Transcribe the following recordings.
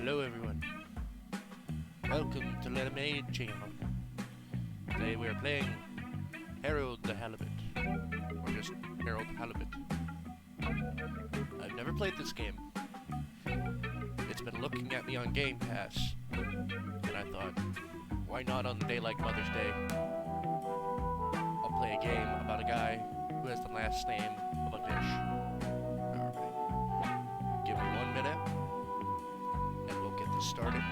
Hello everyone, welcome to Lemonade Channel. Today we are playing Harold the Halibut, or just Harold Halibut. I've never played this game. It's been looking at me on Game Pass, and I thought, why not on a day like Mother's Day? I'll play a game about a guy who has the last name of a fish. Alright, give me 1 minute. Get this started.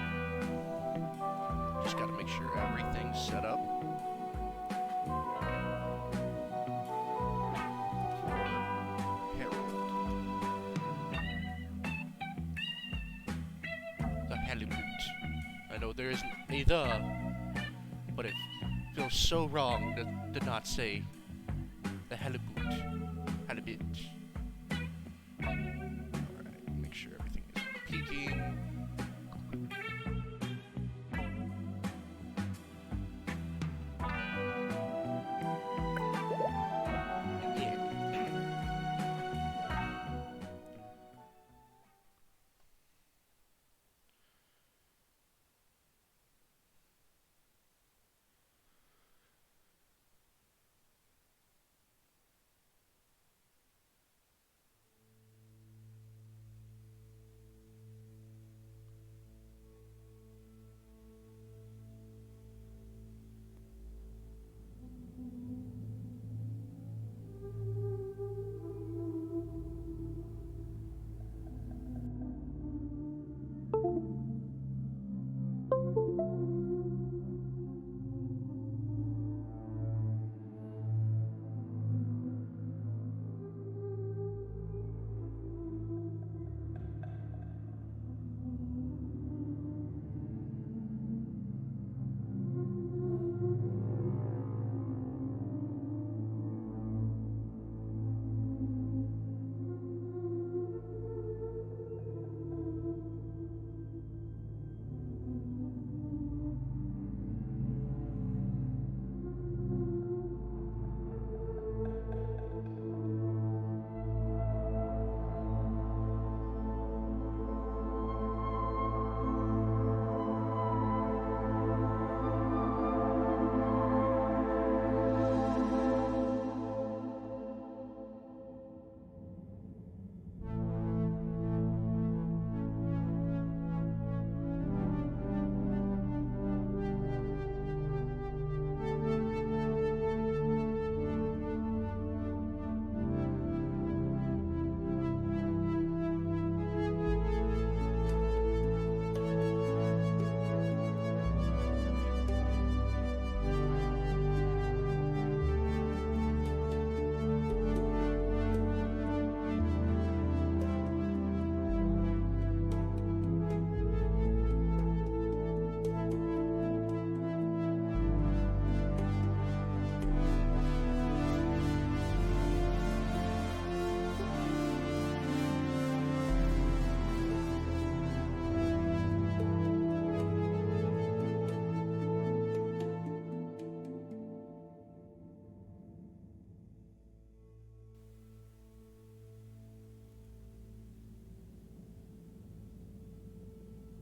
Just gotta make sure everything's set up for Harold the Halibut. I know there isn't a the, but it feels so wrong to not say the Halibut. Halibut. Alright, make sure everything is peaking.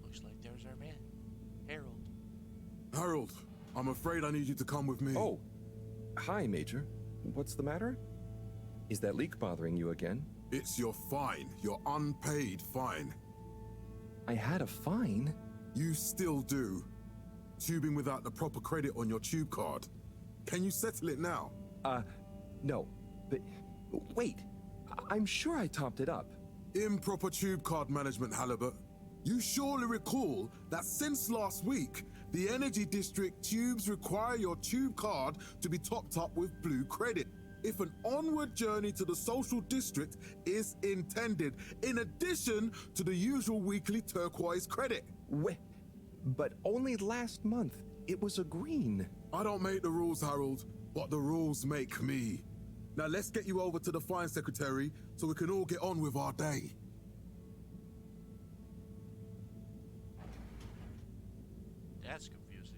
Looks like there's our man, Harold. Harold, I'm afraid I need you to come with me. Oh, hi, Major. What's the matter? Is that leak bothering you again? It's your fine, your unpaid fine. I had a fine? You still do. Tubing without the proper credit on your tube card. Can you settle it now? No. But, wait. I'm sure I topped it up. Improper tube card management, Halibut. You surely recall that since last week, the Energy District tubes require your tube card to be topped up with blue credit if an onward journey to the social district is intended, in addition to the usual weekly turquoise credit. But only last month, it was a green. I don't make the rules, Harold, but the rules make me. Now let's get you over to the fine secretary so we can all get on with our day. That's confusing.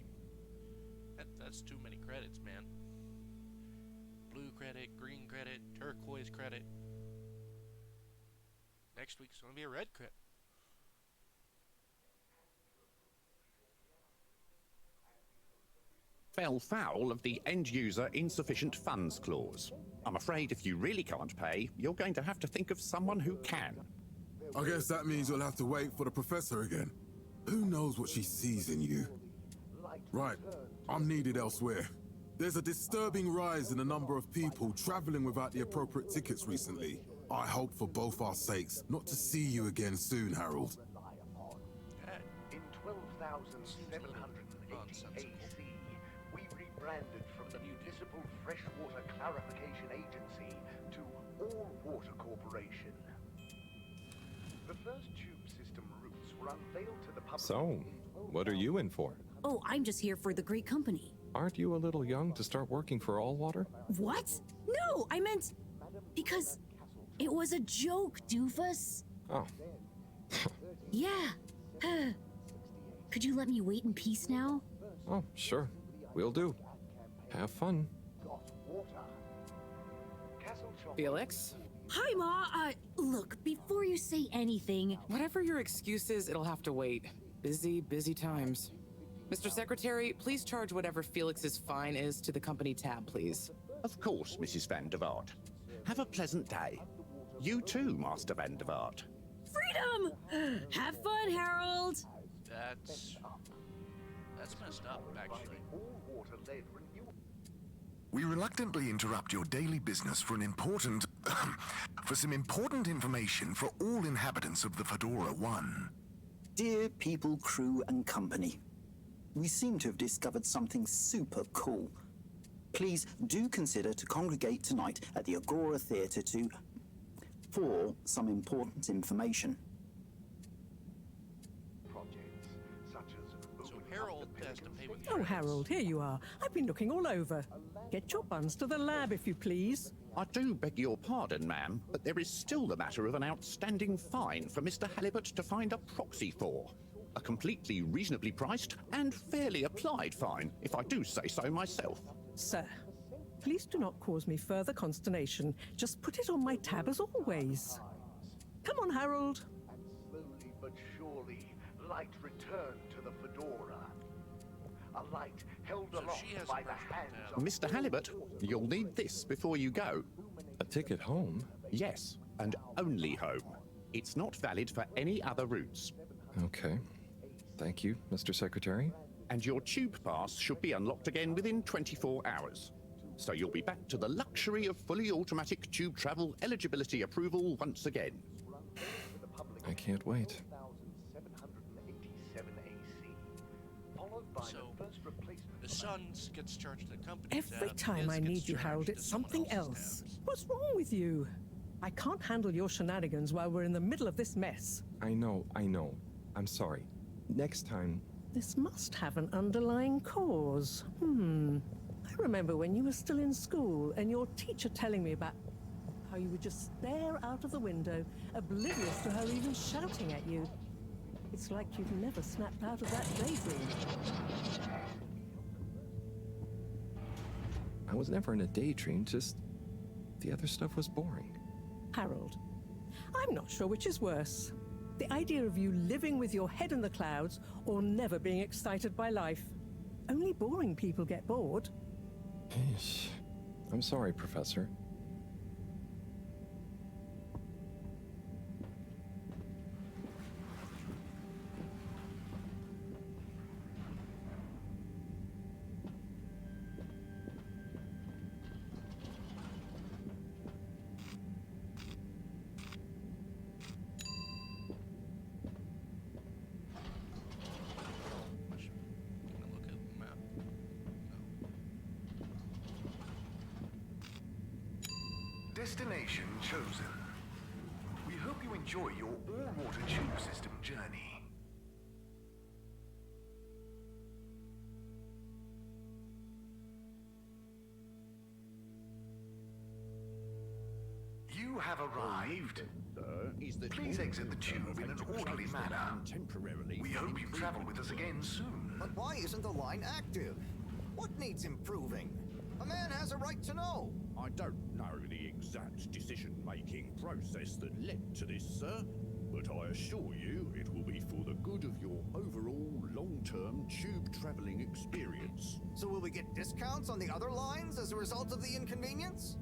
That's too many credits, man. Blue credit, green credit, turquoise credit. Next week's gonna be a red credit. fell foul of the end-user insufficient funds clause. I'm afraid if you really can't pay, you're going to have to think of someone who can. I guess that means you'll have to wait for the professor again. Who knows what she sees in you? Right, I'm needed elsewhere. There's a disturbing rise in the number of people traveling without the appropriate tickets recently. I hope for both our sakes not to see you again soon, Harold. In 12,780 AC, we rebranded from the Municipal Freshwater Clarification Agency to All Water Corporation. The first tube system routes were unveiled to the public. So, what are you in for? Oh, I'm just here for the great company. Aren't you a little young to start working for All Water? What? No, I meant because it was a joke, doofus. Oh, Yeah. Could you let me wait in peace now? oh, sure. Will do. Have fun. Felix? Hi, Ma. Look, before you say anything, Whatever your excuse is, it'll have to wait. Busy times. Mr. Secretary, please charge whatever Felix's fine is to the company tab, please. Of course, Mrs. Van der Vaart. Have a pleasant day. You too, Master Van der Vaart. freedom! Have fun, Harold! That's messed up, actually. We reluctantly interrupt your daily business for some important information for all inhabitants of the Fedora 1. Dear people, crew, and company, we seem to have discovered something super cool. Please do consider to congregate tonight at the Agora Theatre for some important information. So Harold has to pay with Oh, your Harold, here you are. I've been looking all over. Get your buns to the lab, if you please. I do beg your pardon, ma'am, but there is still the matter of an outstanding fine for Mr. Halibut to find a proxy for. A completely reasonably priced and fairly applied fine, if I do say so myself. Sir, please do not cause me further consternation. Just put it on my tab as always. Come on, Harold. And slowly but surely, light returned to the Fedora. A light held So aloft she has by a the personal hands tab. of Mr. Halibut, you'll need this before you go. A ticket home? Yes, and only home. It's not valid for any other routes. Okay. Thank you, Mr. Secretary. And your tube pass should be unlocked again within 24 hours. So you'll be back to the luxury of fully automatic tube travel eligibility approval once again. I can't wait. 787 AC, followed by So, the first replacement. The Suns gets charged to the company Every tab, time his I gets need you, charged Harold, to it's someone something else's else. tabs. What's wrong with you? I can't handle your shenanigans while we're in the middle of this mess. I know. I'm sorry. Next time, This must have an underlying cause. I remember when you were still in school and your teacher telling me about how you would just stare out of the window, oblivious to her even shouting at you. It's like you've never snapped out of that daydream. I was never in a daydream, just the other stuff was boring. Harold, I'm not sure which is worse. The idea of you living with your head in the clouds or never being excited by life. Only boring people get bored. Yeesh. I'm sorry, Professor. Can I look at the map? No. Destination chosen. We hope you enjoy your all-water tube system journey. You have arrived. Please exit the tube in an orderly manner. We hope you travel with us again soon. But why isn't the line active? What needs improving? A man has a right to know. I don't know the exact decision-making process that led to this, sir. but I assure you it will be for the good of your overall long-term tube traveling experience. So will we get discounts on the other lines as a result of the inconvenience?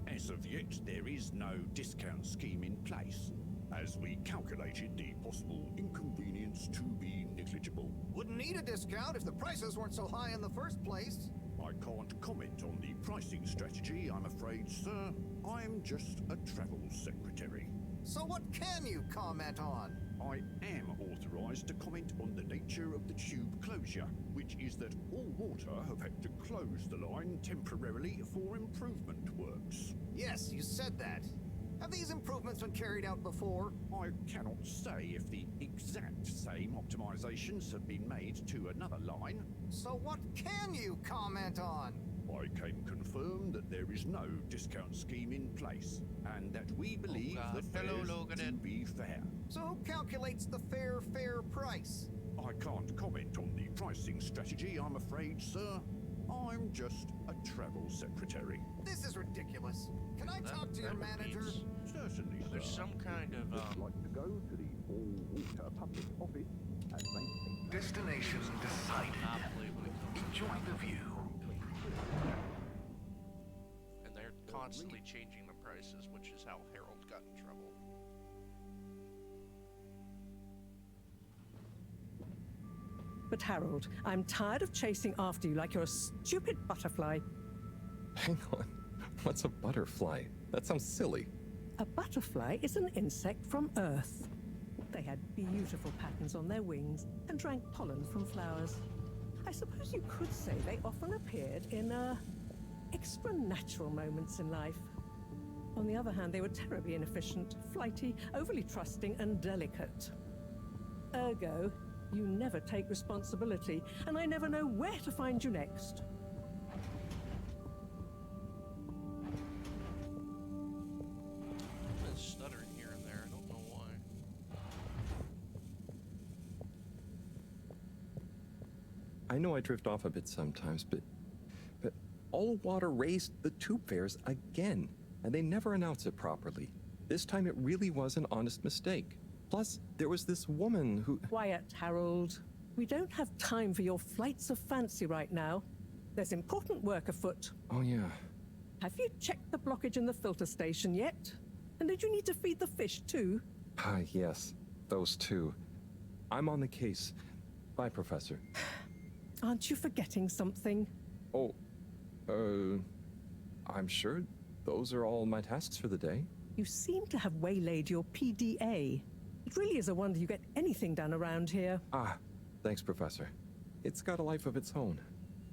As of yet, there is no discount scheme in place, as we calculated the possible inconvenience to be negligible. Wouldn't need a discount if the prices weren't so high in the first place. I can't comment on the pricing strategy, I'm afraid, sir. I'm just a travel secretary. So what can you comment on? I am authorized to comment on the nature of the tube closure, which is that all water have had to close the line temporarily for improvement works. Yes, you said that. Have these improvements been carried out before? I cannot say if the exact same optimizations have been made to another line. So what can you comment on? I can confirm that there is no discount scheme in place, and that we believe the fares to be fair. So who calculates the fair price? I can't comment on the pricing strategy, I'm afraid, sir. I'm just a travel secretary. This is ridiculous. Can I talk to your manager? Certainly, sir. There's some kind of, Would like to go to the all-water public office and make a... Destination decided. Enjoy the view. And they're constantly changing the prices, which is how Harold got in trouble. But Harold, I'm tired of chasing after you like you're a stupid butterfly. Hang on. What's a butterfly? That sounds silly. A butterfly is an insect from Earth. They had beautiful patterns on their wings and drank pollen from flowers. I suppose you could say they often appeared in, extra natural moments in life. On the other hand, they were terribly inefficient, flighty, overly trusting, and delicate. Ergo, you never take responsibility, and I never know where to find you next. Been stuttering here and there, I don't know why. I know I drift off a bit sometimes, but all water raised the tube fares again, and they never announce it properly. This time it really was an honest mistake. Plus, there was this woman who... Quiet, Harold. We don't have time for your flights of fancy right now. There's important work afoot. Oh, yeah. Have you checked the blockage in the filter station yet? And did you need to feed the fish too? Ah, yes. Those two. I'm on the case. Bye, Professor. Aren't you forgetting something? Oh, I'm sure those are all my tasks for the day. You seem to have waylaid your PDA. It really is a wonder you get anything done around here. Ah, thanks, Professor. It's got a life of its own.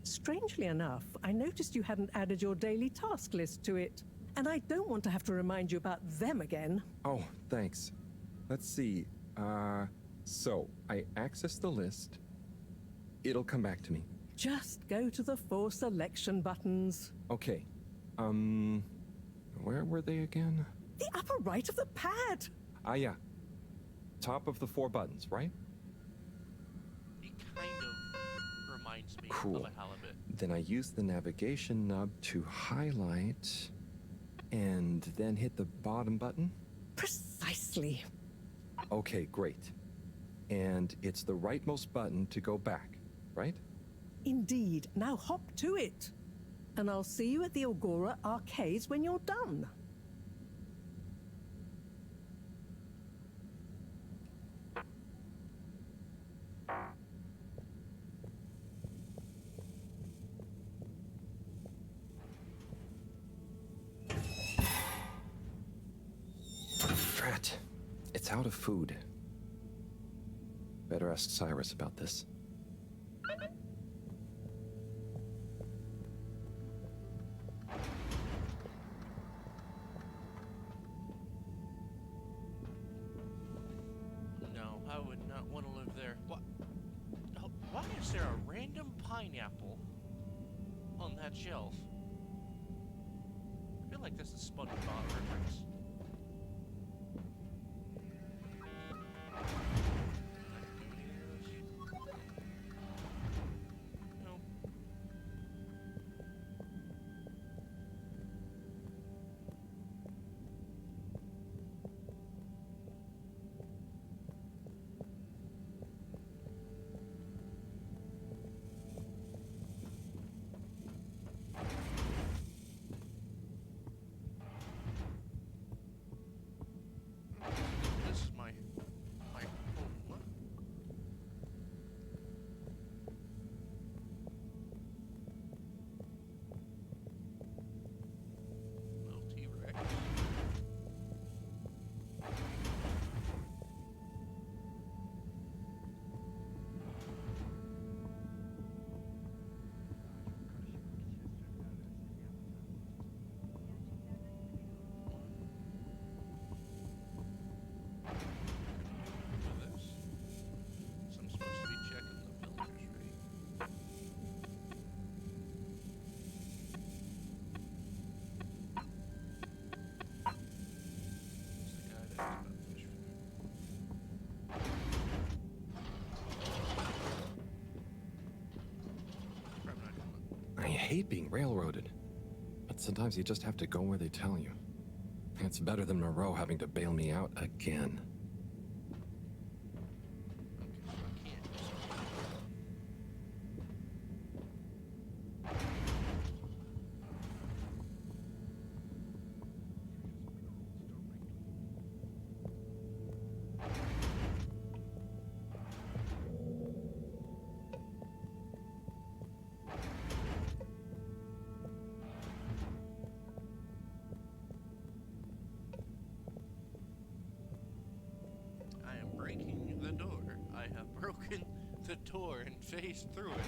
Strangely enough, I noticed you hadn't added your daily task list to it. And I don't want to have to remind you about them again. Oh, thanks. Let's see. So I access the list. It'll come back to me. Just go to the 4 selection buttons. Okay. Where were they again? The upper right of the pad. Ah, yeah. Top of the 4 buttons, right? He kind of reminds me Cool. of a halibut. Then I use the navigation knob to highlight and then hit the bottom button. Precisely. Okay, great. And it's the rightmost button to go back, right? Indeed. Now hop to it. And I'll see you at the Agora arcades when you're done. Drat. It's out of food. Better ask Cyrus about this. No, I would not want to live there. What? Oh, why is there a random pineapple on that shelf? I feel like this is SpongeBob reference. Nope. hate being railroaded. But sometimes you just have to go where they tell you. It's better than Moreau having to bail me out again. I am breaking the door. I have broken the door and phased through it.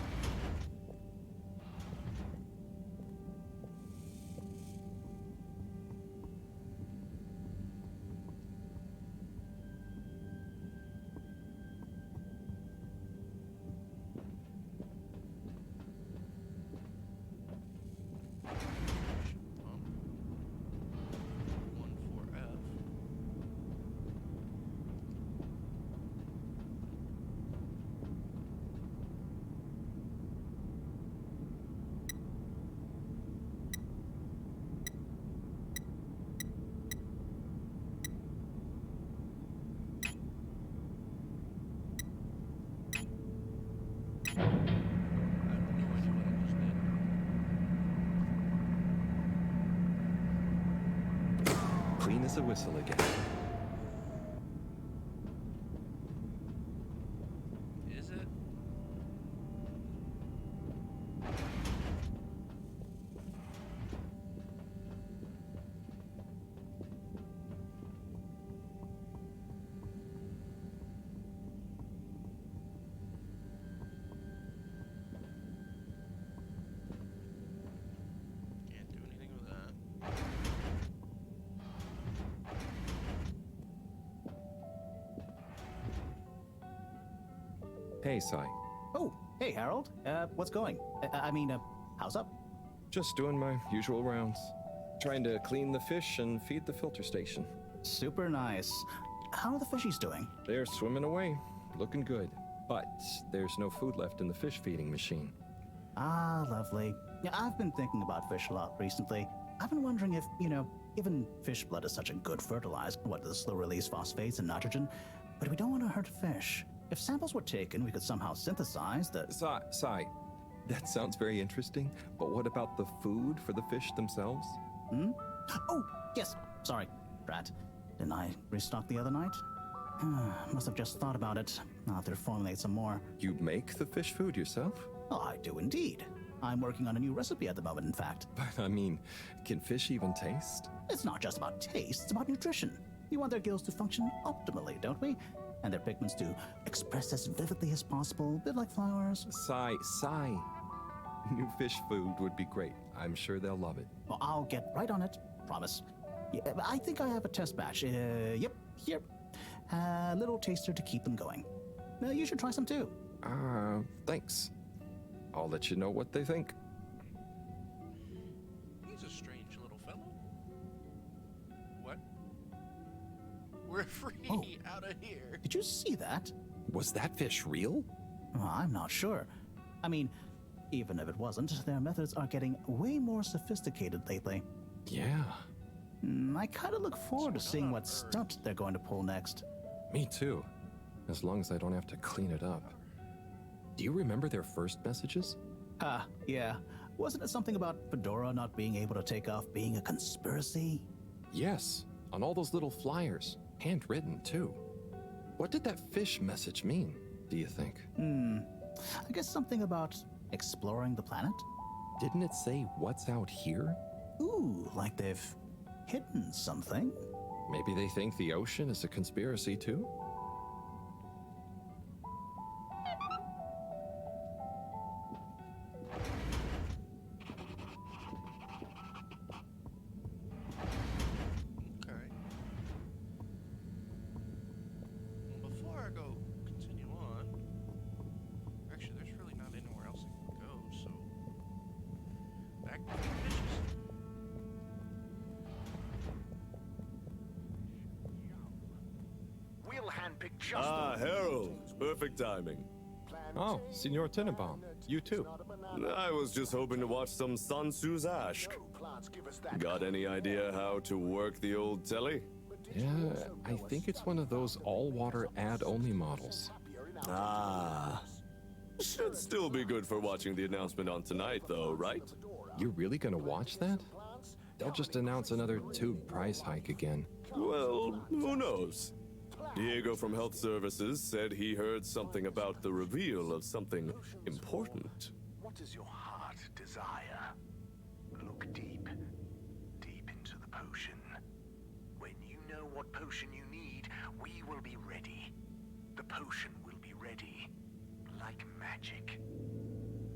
Clean as a whistle again. Is it? Can't do anything with that. Hey, Sai. Oh, hey, Harold. What's going? How's up? Just doing my usual rounds. Trying to clean the fish and feed the filter station. Super nice. How are the fishies doing? They're swimming away, looking good. But there's no food left in the fish feeding machine. Ah, lovely. Yeah, I've been thinking about fish a lot recently. I've been wondering if, given fish blood is such a good fertilizer, what the slow release phosphates and nitrogen, but we don't want to hurt fish. If samples were taken, we could somehow synthesize the... Sai, that sounds very interesting, but what about the food for the fish themselves? Oh, yes. Sorry, Brat. Didn't I restock the other night? Must have just thought about it. I'll have to formulate some more. You make the fish food yourself? Oh, I do indeed. I'm working on a new recipe at the moment, in fact. But can fish even taste? It's not just about taste, it's about nutrition. We want their gills to function optimally, don't we? And their pigments to express as vividly as possible, a bit like flowers. Sai. New fish food would be great. I'm sure they'll love it. Well, I'll get right on it. Promise. Yeah, I think I have a test batch. Yep, here. A little taster to keep them going. You should try some too. Thanks. I'll let you know what they think. He's a strange little fellow. What? We're free out of here. Did you see that? Was that fish real? I'm not sure. Even if it wasn't, their methods are getting way more sophisticated lately. Yeah. I kind of look forward to seeing what stunt they're going to pull next. Me too. As long as I don't have to clean it up. Do you remember their first messages? Yeah. Wasn't it something about Fedora not being able to take off being a conspiracy? Yes, on all those little flyers. Handwritten, too. What did that fish message mean, do you think? I guess something about exploring the planet? Didn't it say what's out here? Ooh, like they've hidden something. Maybe they think the ocean is a conspiracy, too? Okay. Well, before I go continue on, actually, there's really not anywhere else I can go, so back to the fishes. We'll handpick just the Harold. Perfect timing. plan Oh, Signor Tenenbaum, you too. I was just hoping to watch some Sansu's Ashk. Got any idea how to work the old telly? Yeah, I think it's one of those all-water ad-only models. Ah. Should still be good for watching the announcement on tonight, though, right? You're really gonna watch that? They'll just announce another tube price hike again. Well, who knows? Diego from Health Services said he heard something about the reveal of something important. What does your heart desire? Look deep, deep into the potion. When you know what potion you need, we will be ready. The potion will be ready, like magic.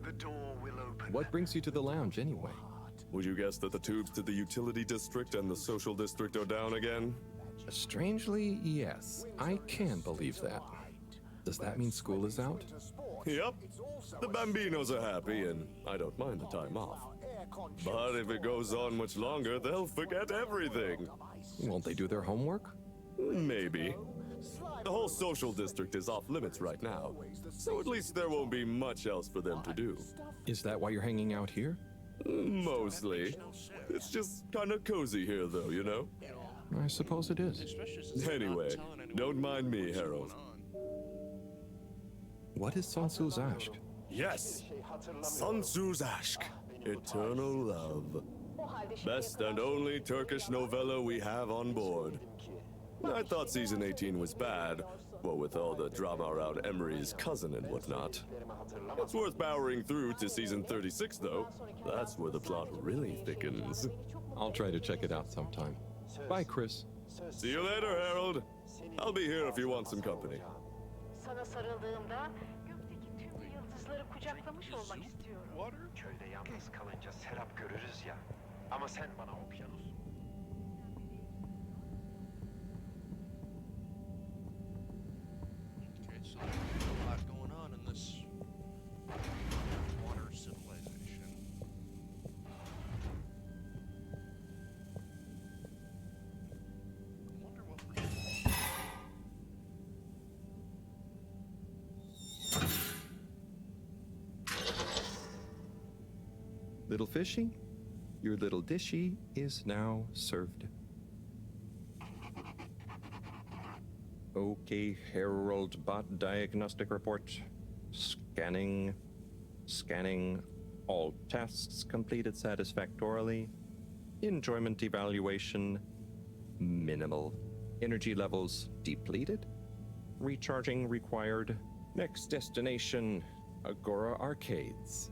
The door will open. What brings you to the lounge anyway? Would you guess that the tubes to the utility district and the social district are down again? Strangely, yes. I can believe that. Does that mean school is out? Yep. The Bambinos are happy, and I don't mind the time off. But if it goes on much longer, they'll forget everything. Won't they do their homework? Maybe. The whole social district is off limits right now, so at least there won't be much else for them to do. Is that why you're hanging out here? Mostly. It's just kind of cozy here, though, you know? I suppose it is. Anyway, don't mind me, Harold. What is Sansu's Ashk? Yes! Sansu's Ashk. Eternal love. Best and only Turkish novella we have on board. I thought season 18 was bad, what with all the drama around Emery's cousin and whatnot. It's worth powering through to season 36, though. That's where the plot really thickens. I'll try to check it out sometime. Bye, Chris. See you later, Harold. I'll be here if you want some company. Sana sarıldığımda gökteki tüm yıldızları kucaklamış olmak istiyorum. Köyde yalnız kalınca serap görürüz ya. Ama sen bana okyanus. Okay, so there's a lot going on in this water civilization. I wonder what we're doing. Little fishy, your little dishy is now served. Okay, Harold Bot diagnostic report. Scanning. Scanning. All tasks completed satisfactorily. Enjoyment evaluation. Minimal. Energy levels depleted. Recharging required. Next destination, Agora Arcades.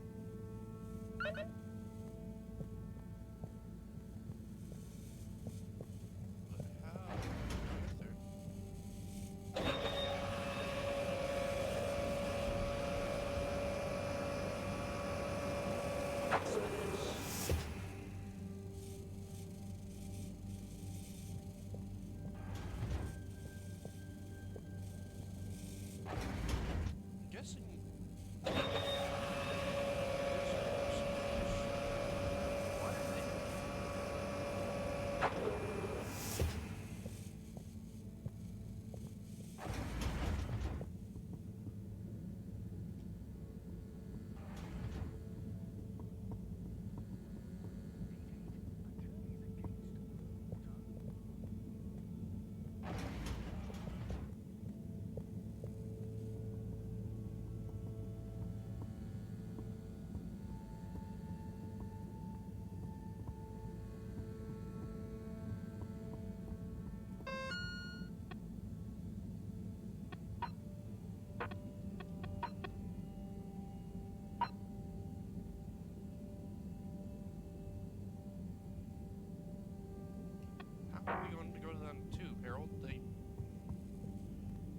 How are we going to go to them too, Harold? They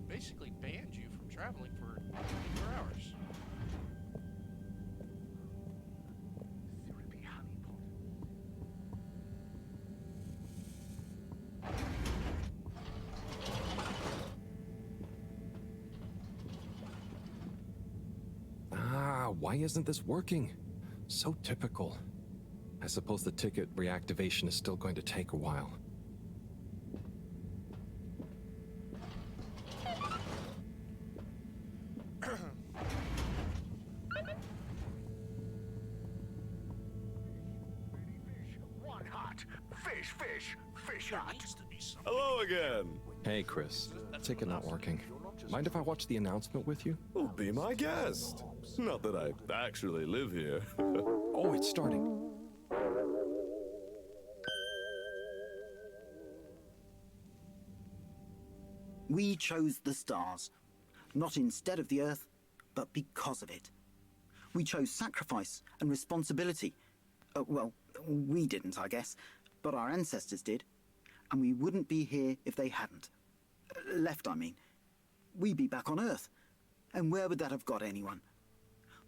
basically banned you from traveling for 24 hours. Syrupy honeypot. Ah, why isn't this working? So typical. I suppose the ticket reactivation is still going to take a while. Fish hut. Hello again. Hey, Chris. Ticket not working. Mind if I watch the announcement with you? Well, be my guest. Not that I actually live here. Oh, it's starting. We chose the stars, not instead of the Earth, but because of it. We chose sacrifice and responsibility. Well, we didn't, I guess, but our ancestors did, and we wouldn't be here if they hadn't. Left, I mean. We'd be back on Earth, and where would that have got anyone?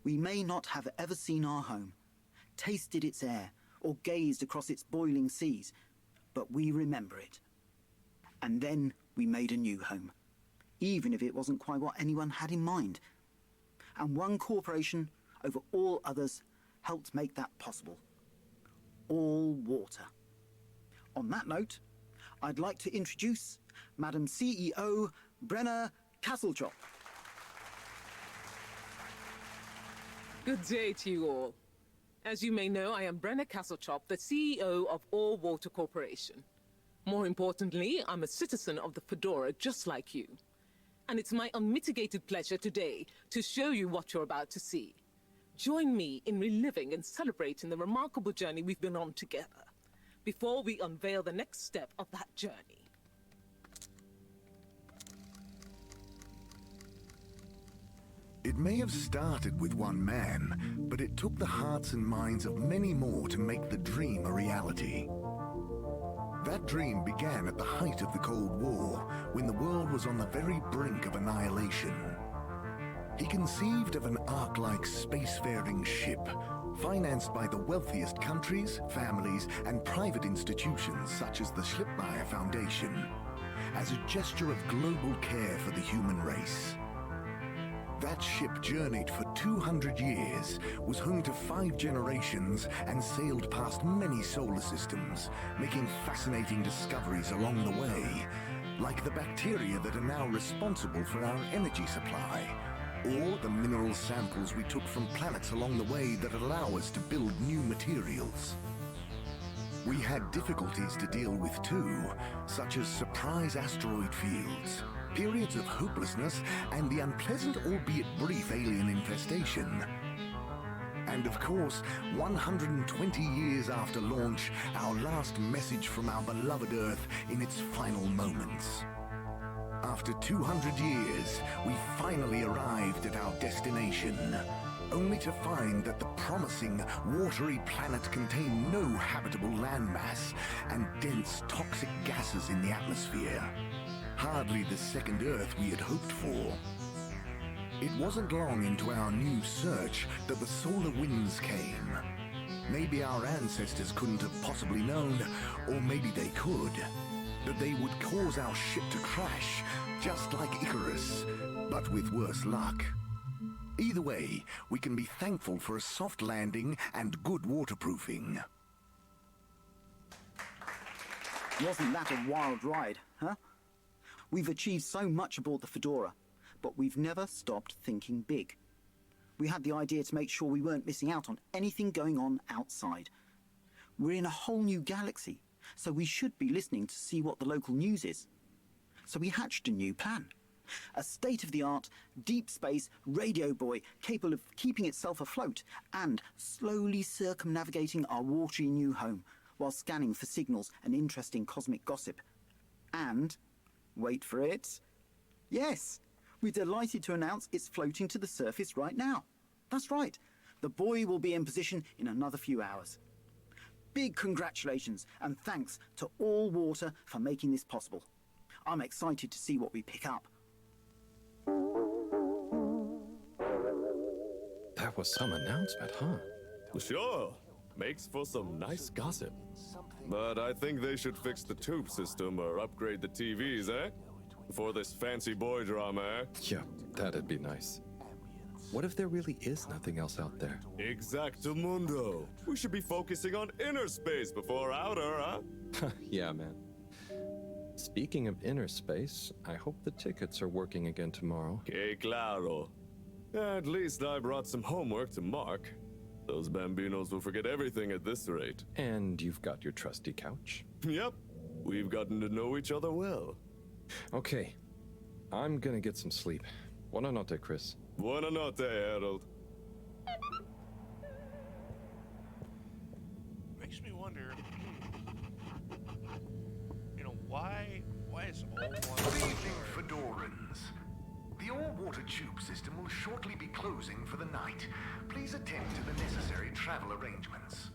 We may not have ever seen our home, tasted its air, or gazed across its boiling seas, but we remember it. And then we made a new home, even if it wasn't quite what anyone had in mind. And one corporation over all others helped make that possible. All water. On that note, I'd like to introduce Madam CEO Brenna Castletop. Good day to you all. As you may know, I am Brenna Castletop, the CEO of All Water Corporation. More importantly, I'm a citizen of the Fedora just like you. And it's my unmitigated pleasure today to show you what you're about to see. Join me in reliving and celebrating the remarkable journey we've been on together, before we unveil the next step of that journey. It may have started with one man, but it took the hearts and minds of many more to make the dream a reality. That dream began at the height of the Cold War, when the world was on the very brink of annihilation. He conceived of an Ark-like spacefaring ship, financed by the wealthiest countries, families, and private institutions such as the Schlipmeyer Foundation, as a gesture of global care for the human race. That ship journeyed for 200 years, was home to 5 generations, and sailed past many solar systems, making fascinating discoveries along the way, like the bacteria that are now responsible for our energy supply, or the mineral samples we took from planets along the way that allow us to build new materials. We had difficulties to deal with too, such as surprise asteroid fields, periods of hopelessness, and the unpleasant albeit brief alien infestation. And of course, 120 years after launch, our last message from our beloved Earth in its final moments. After 200 years, we finally arrived at our destination, only to find that the promising, watery planet contained no habitable landmass and dense, toxic gases in the atmosphere. Hardly the second Earth we had hoped for. It wasn't long into our new search that the solar winds came. Maybe our ancestors couldn't have possibly known, or maybe they could, that they would cause our ship to crash, just like Icarus, but with worse luck. Either way, we can be thankful for a soft landing and good waterproofing. Wasn't that a wild ride, huh? We've achieved so much aboard the Fedora, but we've never stopped thinking big. We had the idea to make sure we weren't missing out on anything going on outside. We're in a whole new galaxy, so we should be listening to see what the local news is. So we hatched a new plan. A state-of-the-art, deep space radio buoy capable of keeping itself afloat and slowly circumnavigating our watery new home while scanning for signals and interesting cosmic gossip. And, wait for it, yes, we're delighted to announce it's floating to the surface right now. That's right, the buoy will be in position in another few hours. Big congratulations and thanks to All Water for making this possible. I'm excited to see what we pick up. That was some announcement, huh? Sure. Makes for some nice gossip. But I think they should fix the tube system or upgrade the TVs, eh? For this fancy boy drama, eh? Yeah, that'd be nice. What if there really is nothing else out there? Exactamundo. We should be focusing on inner space before outer, huh? Yeah, man. Speaking of inner space, I hope the tickets are working again tomorrow. Que claro. At least I brought some homework to mark. Those bambinos will forget everything at this rate. And you've got your trusty couch. Yep, we've gotten to know each other well. Okay, I'm gonna get some sleep. Buona notte, Chris. Buona notte, Harold. Makes me wonder, you know, why is all Good water... evening, Fedorans. The all-water tube system will shortly be closing for the night. Please attend to the necessary travel arrangements.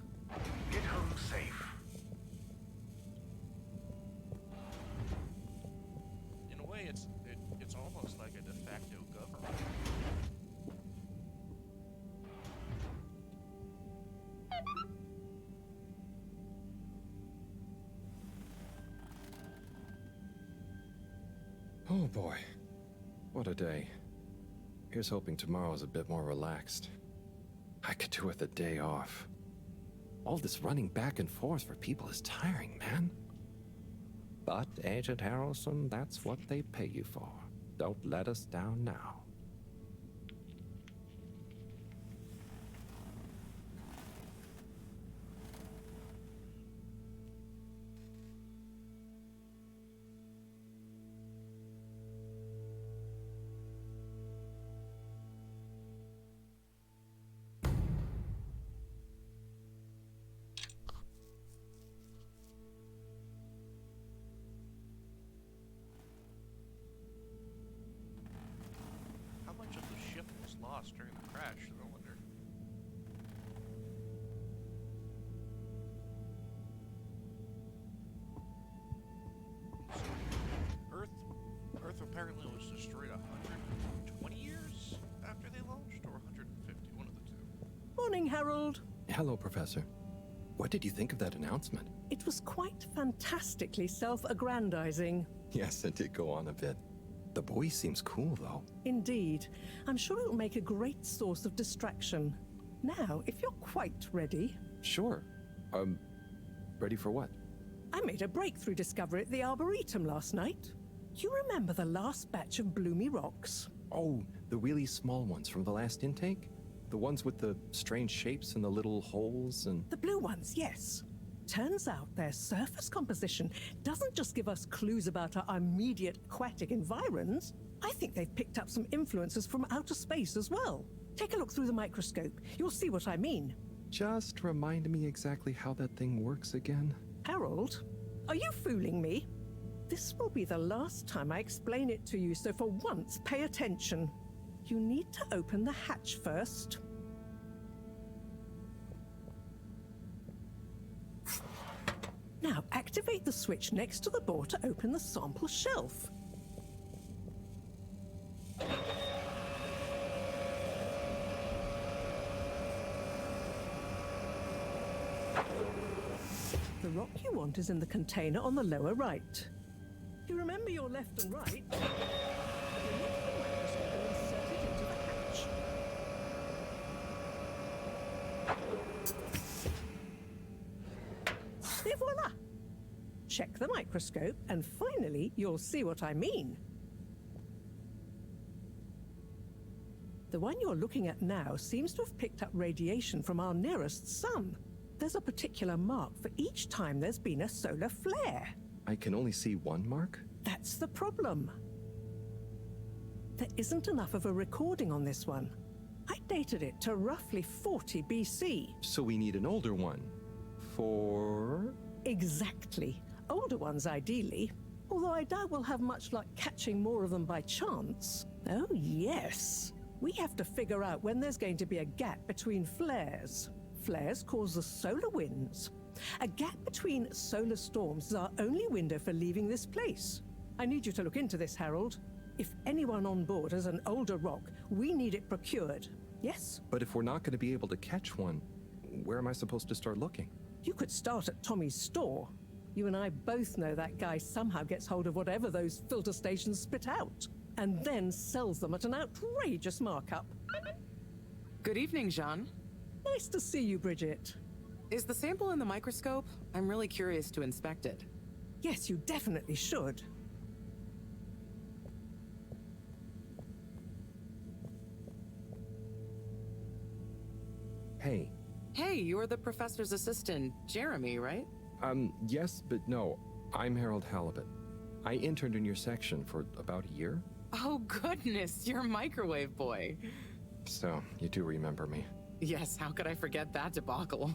Get home safe. In a way, it's almost like a de facto government. Oh boy, what a day. Here's hoping tomorrow's a bit more relaxed. I could do with a day off. All this running back and forth for people is tiring, man. But, Agent Harrelson, that's what they pay you for. Don't let us down now. How much of the ship was lost during the crash, I wonder? So, Earth apparently was destroyed 120 years after they launched, or 150, one of the two. Morning, Harold. Hello, Professor. What did you think of that announcement? It was quite fantastically self-aggrandizing. Yes, it did go on a bit. The boy seems cool, though. Indeed. I'm sure it'll make a great source of distraction. Now, if you're quite ready... Sure. Ready for what? I made a breakthrough discovery at the Arboretum last night. You remember the last batch of bloomy rocks? Oh, the really small ones from the last intake? The ones with the strange shapes and the little holes and... The blue ones, yes. Turns out their surface composition doesn't just give us clues about our immediate aquatic environs. I think they've picked up some influences from outer space as well. Take a look through the microscope. You'll see what I mean. Just remind me exactly how that thing works again. Harold, are you fooling me? This will be the last time I explain it to you, so for once, pay attention. You need to open the hatch first. Now, activate the switch next to the door to open the sample shelf. The rock you want is in the container on the lower right. You remember your left and right? Et voila! Check the microscope, and finally, you'll see what I mean. The one you're looking at now seems to have picked up radiation from our nearest sun. There's a particular mark for each time there's been a solar flare. I can only see one mark? That's the problem. There isn't enough of a recording on this one. I dated it to roughly 40 BC. So we need an older one. For... Exactly. Older ones, ideally. Although I doubt we'll have much luck catching more of them by chance. Oh, yes. We have to figure out when there's going to be a gap between flares. Flares cause the solar winds. A gap between solar storms is our only window for leaving this place. I need you to look into this, Harold. If anyone on board has an older rock, we need it procured. Yes? But if we're not going to be able to catch one, where am I supposed to start looking? You could start at Tommy's store. You and I both know that guy somehow gets hold of whatever those filter stations spit out, and then sells them at an outrageous markup. Good evening, Jean. Nice to see you, Bridget. Is the sample in the microscope? I'm really curious to inspect it. Yes, you definitely should. Hey. Hey, you're the professor's assistant, Jeremy, right? Yes, but no. I'm Harold Halibut. I interned in your section for about a year. Oh, goodness, you're Microwave Boy. So, you do remember me. Yes, how could I forget that debacle?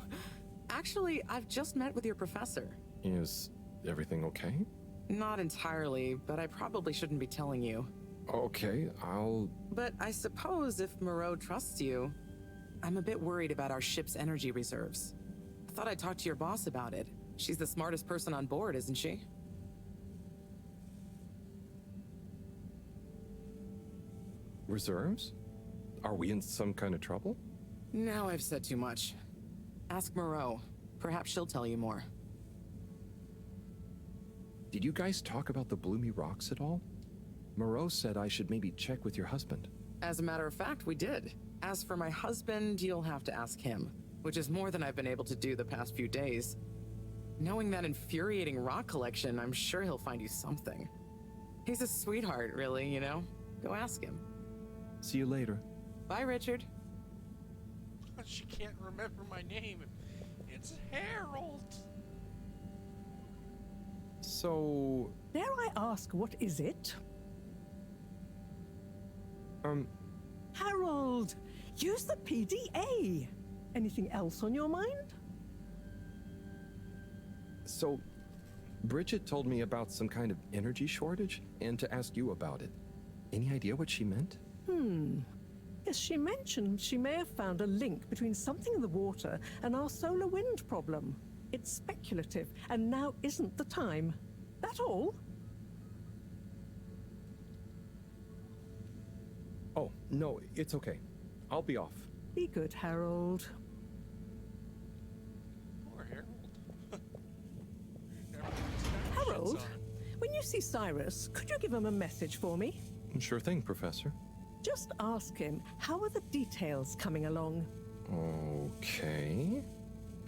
Actually, I've just met with your professor. Is everything okay? Not entirely, but I probably shouldn't be telling you. Okay, I'll... But I suppose if Moreau trusts you, I'm a bit worried about our ship's energy reserves. I thought I'd talk to your boss about it. She's the smartest person on board, isn't she? Reserves? Are we in some kind of trouble? Now I've said too much. Ask Moreau. Perhaps she'll tell you more. Did you guys talk about the Bloomy Rocks at all? Moreau said I should maybe check with your husband. As a matter of fact, we did. As for my husband, you'll have to ask him, which is more than I've been able to do the past few days. Knowing that infuriating rock collection, I'm sure he'll find you something. He's a sweetheart, really, you know? Go ask him. See you later. Bye, Richard. She can't remember my name. It's Harold. So... Dare I ask, what is it? Harold! Use the PDA! Anything else on your mind? So, Bridget told me about some kind of energy shortage and to ask you about it. Any idea what she meant? Yes, she mentioned she may have found a link between something in the water and our solar wind problem. It's speculative, and now isn't the time. That all? Oh, no, it's okay. I'll be off. Be good, Harold. Poor Harold. Harold, when you see Cyrus, could you give him a message for me? Sure thing, Professor. Just ask him, how are the details coming along? Okay.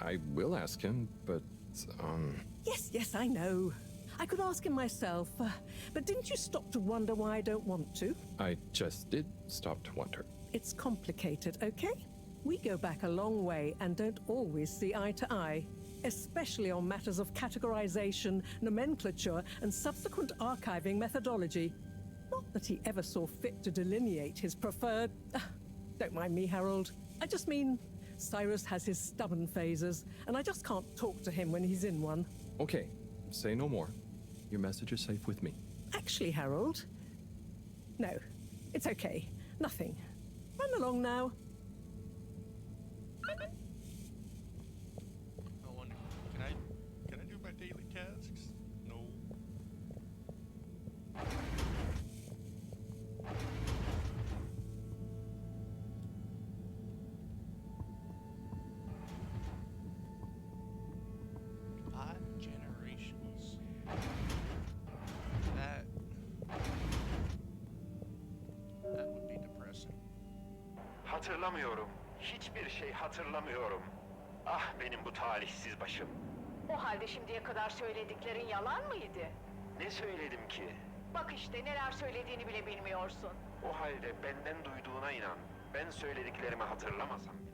I will ask him, but, Yes, I know. I could ask him myself, but didn't you stop to wonder why I don't want to? I just did stop to wonder. It's complicated, okay? We go back a long way and don't always see eye to eye, especially on matters of categorization, nomenclature, and subsequent archiving methodology. Not that he ever saw fit to delineate his preferred... Don't mind me, Harold. I just mean, Cyrus has his stubborn phases, and I just can't talk to him when he's in one. Okay, say no more. Your message is safe with me. Actually, Harold... No, it's okay. Nothing. Run along now. I wonder, can I do my daily tasks? No. Generations. That would be depressing. Hatırlamıyorum. Hiçbir şey hatırlamıyorum. Ah benim bu talihsiz başım. O halde şimdiye kadar söylediklerin yalan mıydı? Ne söyledim ki? Bak işte neler söylediğini bile bilmiyorsun. O halde benden duyduğuna inan. Ben söylediklerimi hatırlamasam bile.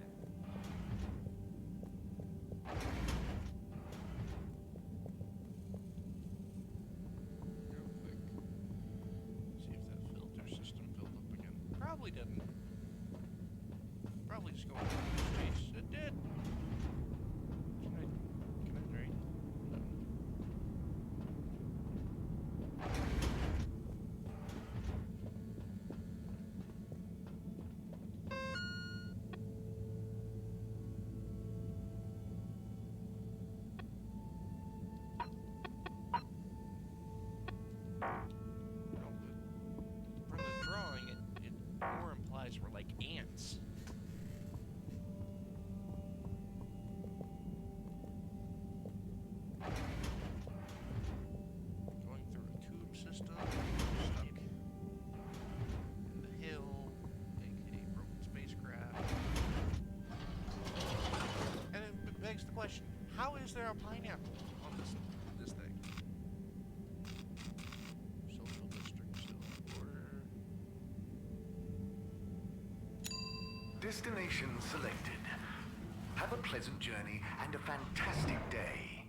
See if that filter system filled up again. Probably didn't. Probably just going through space. It did. Can I drain? No. From the drawing, it more implies we're like ants. Going through a tube system, stuck in the hill, aka broken spacecraft. And it begs the question, how is there a pineapple on this thing? Social district still on order. Destination selected. Have a pleasant journey and a fantastic day.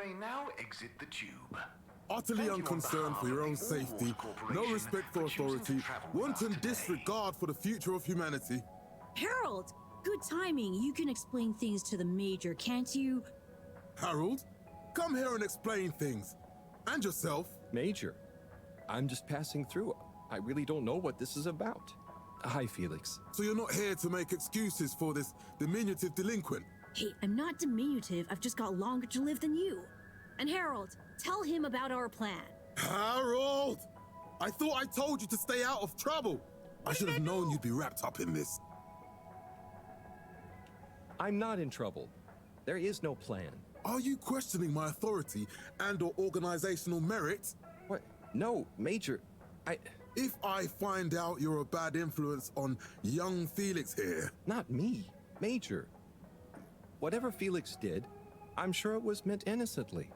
may now exit the tube. Utterly Thank you on unconcerned behalf for your of own the safety, Allwater no Corporation respect for choosing to authority, travel with us wanton today. disregard for the future of humanity. Harold, good timing. You can explain things to the Major, can't you? Harold, come here and explain things. And yourself. Major, I'm just passing through. I really don't know what this is about. Hi, Felix. So you're not here to make excuses for this diminutive delinquent? Hey, I'm not diminutive. I've just got longer to live than you. And Harold, tell him about our plan. Harold! I thought I told you to stay out of trouble. I should have known you'd be wrapped up in this. I'm not in trouble. There is no plan. Are you questioning my authority and/or organizational merit? What? No, Major. If I find out you're a bad influence on young Felix here... Not me, Major. Whatever Felix did, I'm sure it was meant innocently.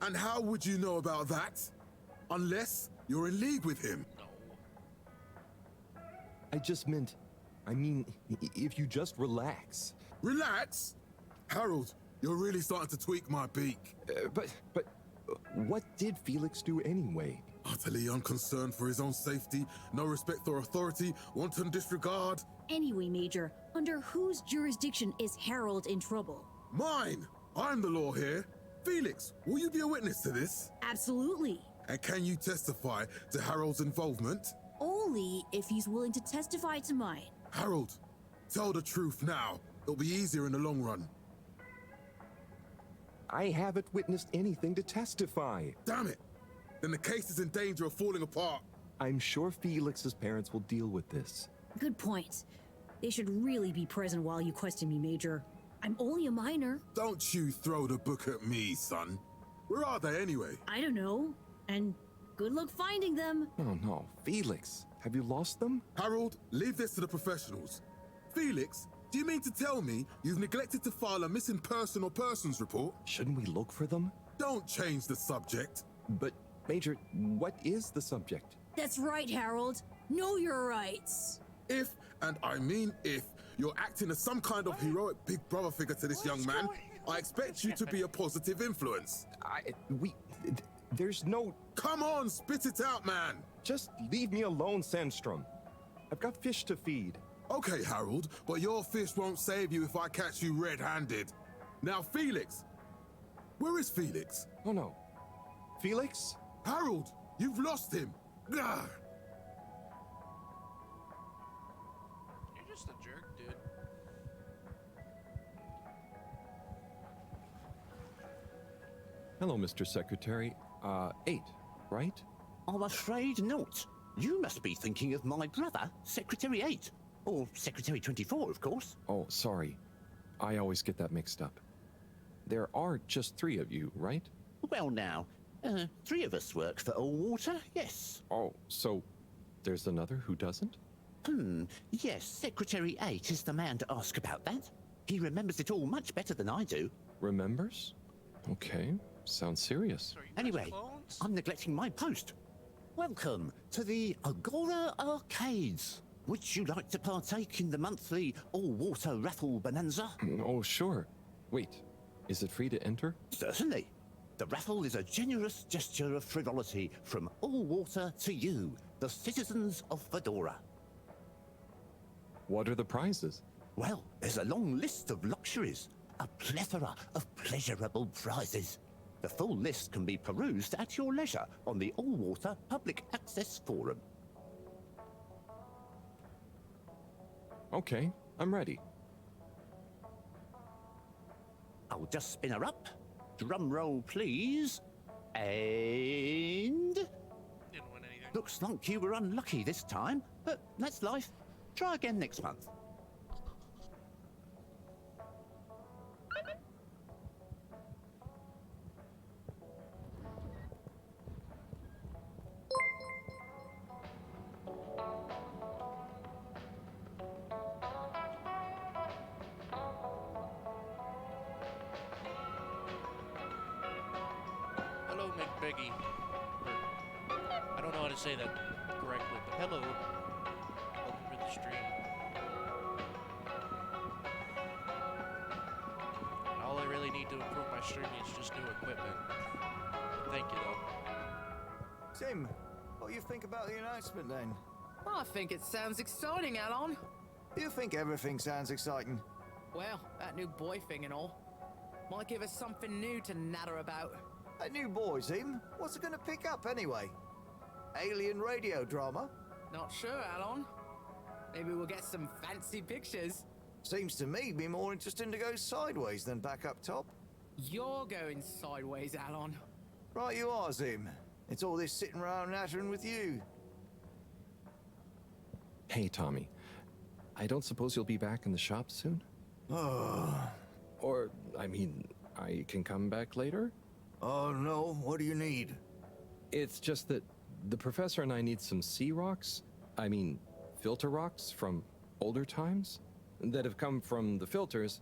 And how would you know about that? Unless you're in league with him. I mean, if you just relax. Relax? Harold, you're really starting to tweak my beak. But what did Felix do anyway? Utterly unconcerned for his own safety, no respect for authority, wanton disregard. Anyway, Major, under whose jurisdiction is Harold in trouble? Mine! I'm the law here. Felix, will you be a witness to this? Absolutely. And can you testify to Harold's involvement? Only if he's willing to testify to mine. Harold, tell the truth now. It'll be easier in the long run. I haven't witnessed anything to testify. Damn it! Then the case is in danger of falling apart. I'm sure Felix's parents will deal with this. Good point. They should really be present while you question me, Major. I'm only a minor. Don't you throw the book at me, son. Where are they anyway? I don't know. And good luck finding them. Oh no, Felix, have you lost them? Harold, leave this to the professionals. Felix, do you mean to tell me you've neglected to file a missing person or persons report? Shouldn't we look for them? Don't change the subject. But, Major, what is the subject? That's right, Harold. Know your rights. If, and I mean if, you're acting as some kind of heroic big brother figure to this young man, I expect you to be a positive influence. There's no... Come on, spit it out, man! Just leave me alone, Sandstrom. I've got fish to feed. Okay, Harold, but your fish won't save you if I catch you red-handed. Now, Felix! Where is Felix? Oh no. Felix? Harold, you've lost him! Gah! You're just a jerk, dude. Hello, Mr. Secretary. 8, right? I'm afraid not. You must be thinking of my brother, Secretary 8. Or Secretary 24, of course. Oh, sorry. I always get that mixed up. There are just 3 of you, right? Well now, 3 of us work for Allwater, yes. Oh, so there's another who doesn't? Yes, Secretary 8 is the man to ask about that. He remembers it all much better than I do. Remembers? Okay, sounds serious. Anyway, I'm neglecting my post. Welcome to the Agora Arcades. Would you like to partake in the monthly all-water raffle bonanza? Oh, sure. Wait, is it free to enter? Certainly. The raffle is a generous gesture of frivolity from Allwater to you, the citizens of Fedora. What are the prizes? Well, there's a long list of luxuries, a plethora of pleasurable prizes. The full list can be perused at your leisure on the Allwater Public Access Forum. Okay, I'm ready. I'll just spin her up. Drum roll, please. And... Didn't win anything. Looks like you were unlucky this time, but that's life. Try again next month. Hello, McBiggy. I don't know how to say that correctly, but hello. Welcome to the stream. And all I really really need to improve my streaming is just new equipment. Thank you, though. Tim, what do you think about the announcement then? I think it sounds exciting, Alon. Do you think everything sounds exciting? Well, that new boy thing and all. Might give us something new to natter about. That new boy, Tim? What's it gonna pick up anyway? Alien radio drama? Not sure, Alon. Maybe we'll get some fancy pictures. Seems to me be more interesting to go sideways than back up top. You're going sideways, Alon. Right you are, Zim. It's all this sitting around nattering with you. Hey, Tommy. I don't suppose you'll be back in the shop soon? Or, I mean, I can come back later? Oh, no. What do you need? It's just that the professor and I need some sea rocks. I mean, filter rocks from older times that have come from the filters,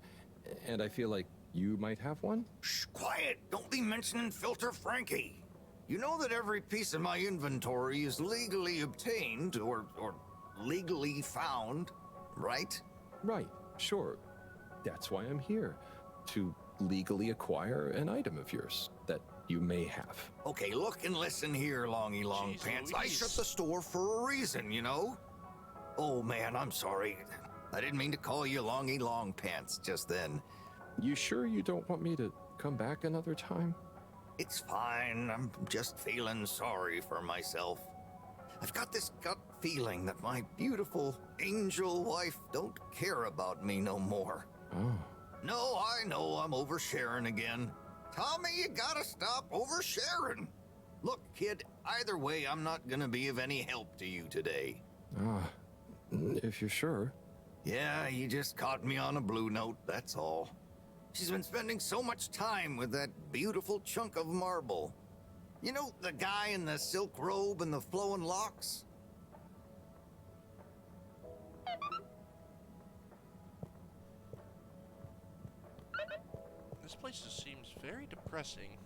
and I feel like you might have one? Shh, quiet! Don't be mentioning Filter Frankie. You know that every piece of my inventory is legally obtained or legally found, right? Right, sure. That's why I'm here. To legally acquire an item of yours that you may have. Okay, look and listen here, Longy Long Pants. I shut the store for a reason, you know? Oh man, I'm sorry. I didn't mean to call you Longy Long Pants just then. You sure you don't want me to come back another time? It's fine. I'm just feeling sorry for myself. I've got this gut feeling that my beautiful angel wife don't care about me no more. Oh. No, I know I'm oversharing again. Tommy, you gotta stop oversharing. Look, kid, either way, I'm not gonna be of any help to you today. If you're sure. Yeah, you just caught me on a blue note, that's all. She's been spending so much time with that beautiful chunk of marble. You know, the guy in the silk robe and the flowing locks? This place just seems very depressing.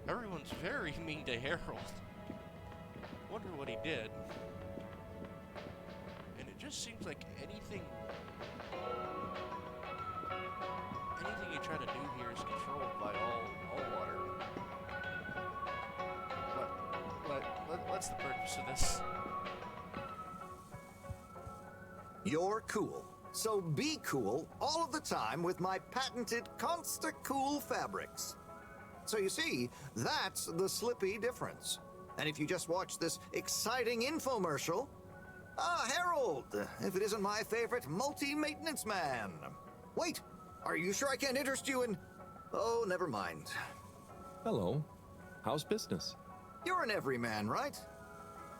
Everyone's very mean to Harold. Wonder what he did. And it just seems like anything you try to do here is controlled by all water. What's the purpose of this? You're cool. So be cool all of the time with my patented Consta-Cool fabrics. So you see, that's the Slippy difference. And if you just watch this exciting infomercial... Harold! If it isn't my favorite multi-maintenance man. Wait, are you sure I can't interest you in... Oh, never mind. Hello. How's business? You're an everyman, right?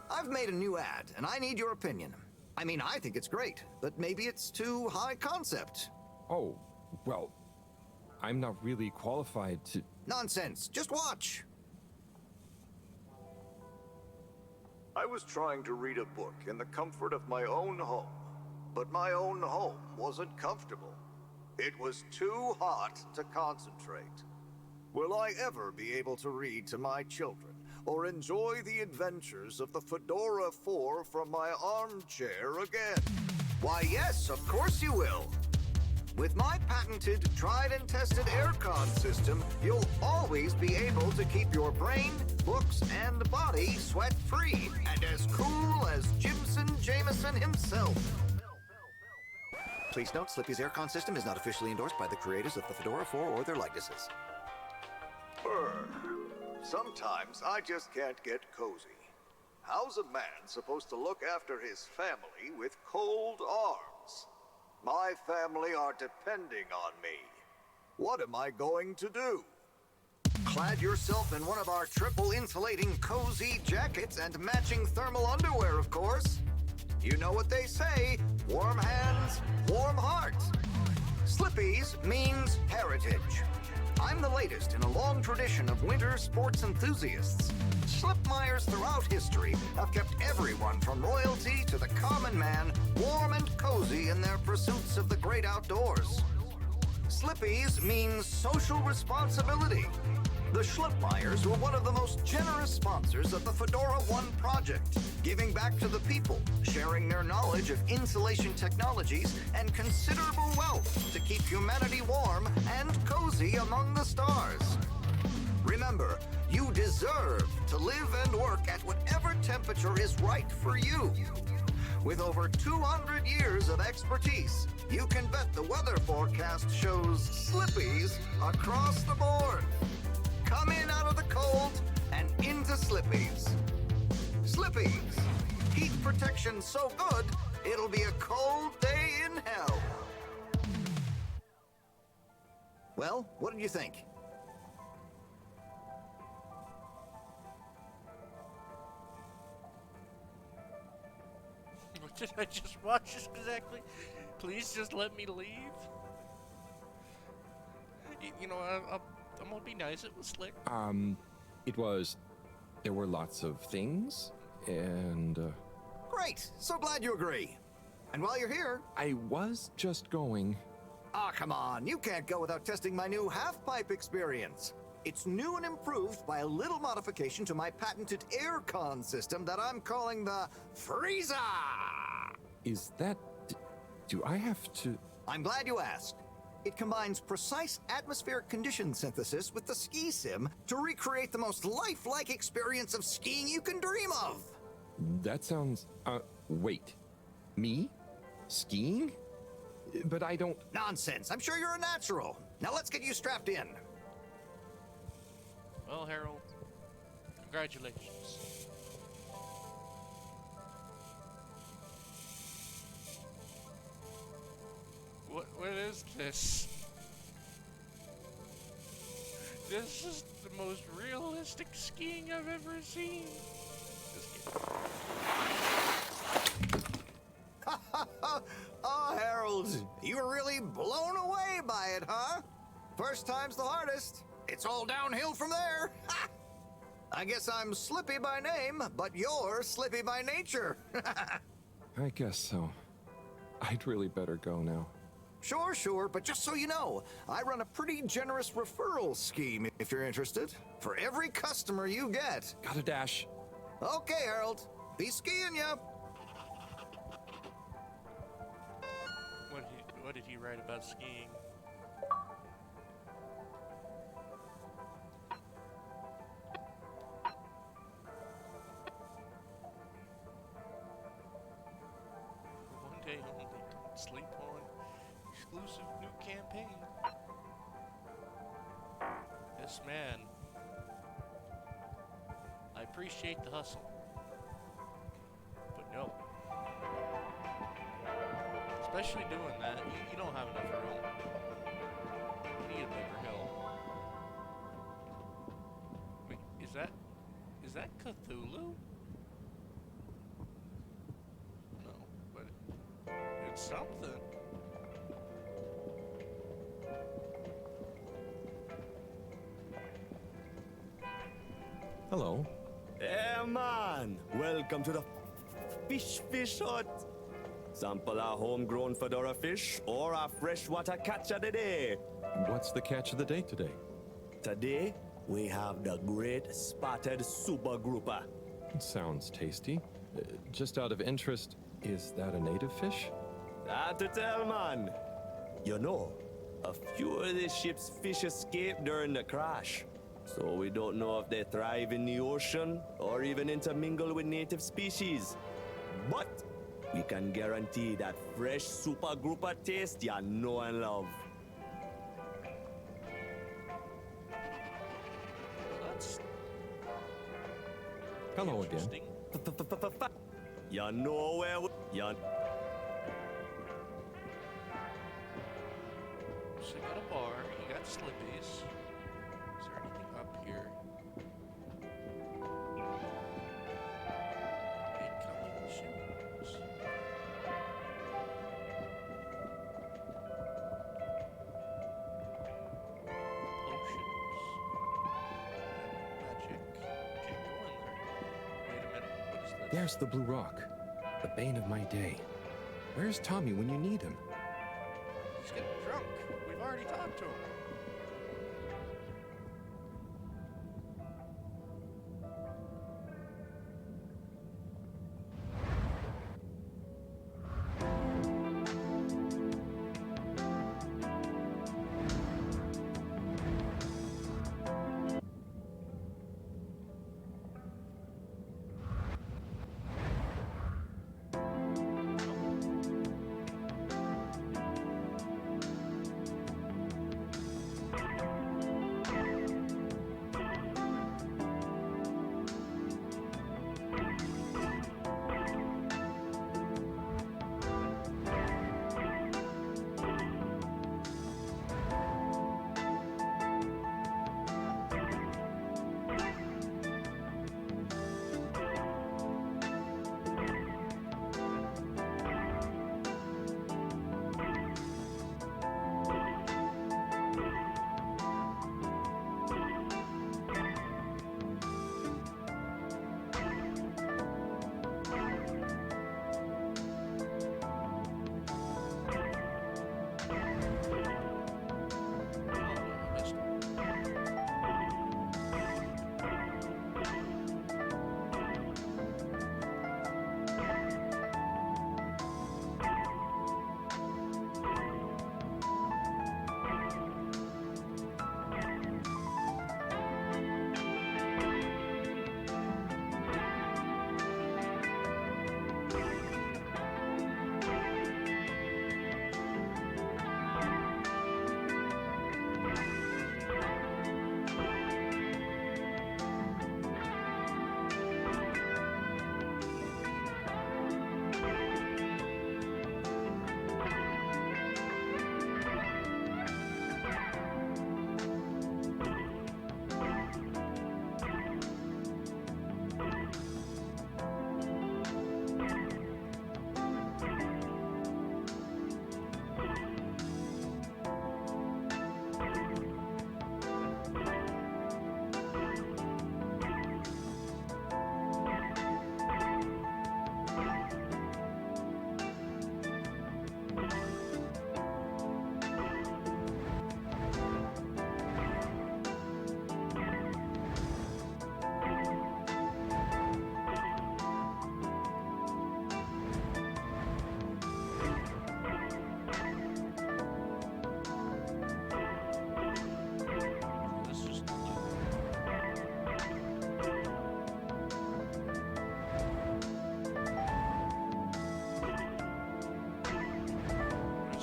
I've made a new ad, and I need your opinion. I mean, I think it's great, but maybe it's too high concept. Oh, well, I'm not really qualified to... Nonsense. Just watch. I was trying to read a book in the comfort of my own home, but my own home wasn't comfortable. It was too hot to concentrate. Will I ever be able to read to my children or enjoy the adventures of the Fedora 4 from my armchair again? Why, yes, of course you will. With my patented, tried and tested aircon system, you'll always be able to keep your brain, books, and body sweat-free and as cool as Jimson Jameson himself. Please note, Slippy's aircon system is not officially endorsed by the creators of the Fedora 4 or their likenesses. Sometimes I just can't get cozy. How's a man supposed to look after his family with cold arms? My family are depending on me. What am I going to do? Clad yourself in one of our triple insulating cozy jackets and matching thermal underwear, of course. You know what they say, warm hands, warm heart. Slippy's means heritage. I'm the latest in a long tradition of winter sports enthusiasts. Slipmeyers throughout history have kept everyone from royalty to the common man warm and cozy in their pursuits of the great outdoors. Slippy's means social responsibility. The Schlippmeyers were one of the most generous sponsors of the Fedora 1 project, giving back to the people, sharing their knowledge of insulation technologies and considerable wealth to keep humanity warm and cozy among the stars. Remember, you deserve to live and work at whatever temperature is right for you. With over 200 years of expertise, you can bet the weather forecast shows slippies across the board. Come in out of the cold and into Slippies. Slippies. Heat protection so good, it'll be a cold day in hell. Well, what did you think? What did I just watch exactly? Please just let me leave. You know, I'm gonna be nice. It was slick. There were lots of things, and, Great! So glad you agree. And while you're here... I was just going... Ah, come on. You can't go without testing my new half-pipe experience. It's new and improved by a little modification to my patented aircon system that I'm calling the Freezer! Is that... do I have to... I'm glad you asked. It combines precise atmospheric condition synthesis with the ski sim to recreate the most lifelike experience of skiing you can dream of. That sounds... wait. Me? Skiing? But I don't... Nonsense. I'm sure you're a natural. Now let's get you strapped in. Well, Harold, congratulations. What is this? This is the most realistic skiing I've ever seen. Oh, Harold, you were really blown away by it, huh? First time's the hardest. It's all downhill from there. I guess I'm Slippy by name, but you're Slippy by nature. I guess so. I'd really better go now. Sure, but just so you know, I run a pretty generous referral scheme if you're interested. For every customer you get. Gotta dash. Okay, Harold. Be skiing ya. What did he write about skiing? One day only, don't sleep on. Exclusive new campaign. Yes, man. I appreciate the hustle. But no. Especially doing that, you don't have enough room. You need a bigger hill. Wait, is that Cthulhu? No, but it's something. Hello. Hey man, welcome to the fish hut. Sample our homegrown Fedora fish or our freshwater catch of the day. What's the catch of the day today? Today, we have the great spotted super grouper. It sounds tasty. Just out of interest, is that a native fish? Hard to tell, man. You know, a few of the ship's fish escaped during the crash. So we don't know if they thrive in the ocean or even intermingle with native species. But we can guarantee that fresh super grouper taste you know and love. Hello again. You know where we... So you got a bar, you got Slippies. Is there anything up here? Incoming shoes. Potions. Magic. Can't go in there. Wait a minute, what is this? There's the Blue Rock, the bane of my day. Where's Tommy when you need him? He's getting drunk. We've already talked to him.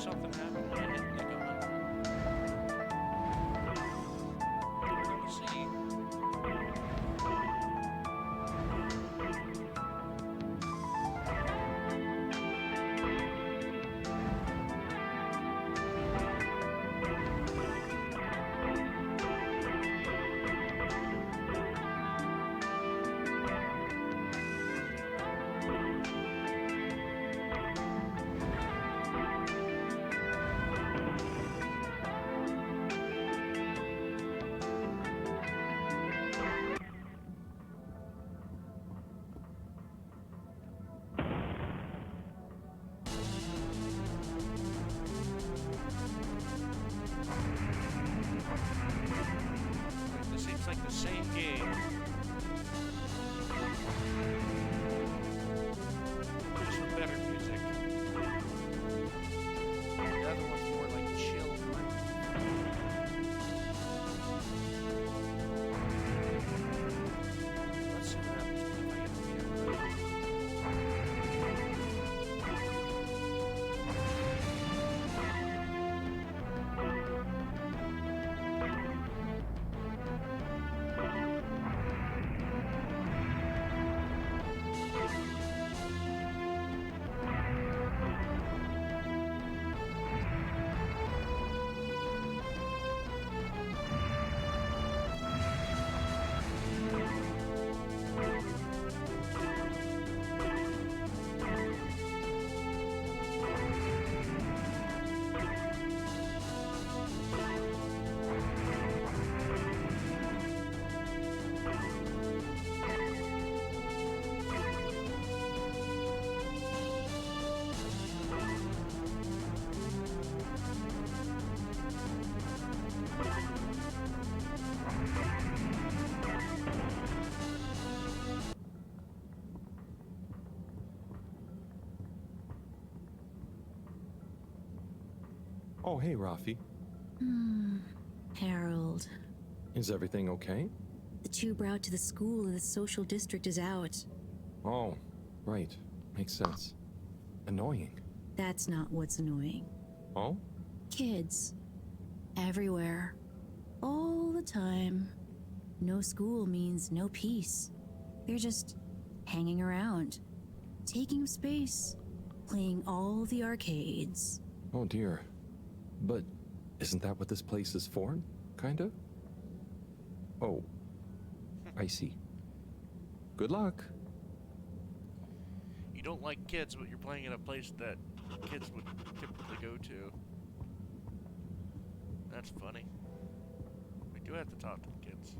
something happen when I hit like 100. We're gonna see. This seems like the same game. Just with better music. The other one's more like chill. Let's see what happens if I get to the end. Oh, hey, Rafi. Harold. Is everything okay? The tube route to the school in the social district is out. Oh, right. Makes sense. Annoying. That's not what's annoying. Oh? Kids. Everywhere. All the time. No school means no peace. They're just hanging around. Taking up space. Playing all the arcades. Oh, dear. But isn't that what this place is for? Kinda? Oh. I see. Good luck. You don't like kids, but you're playing in a place that kids would typically go to. That's funny. We do have to talk to the kids.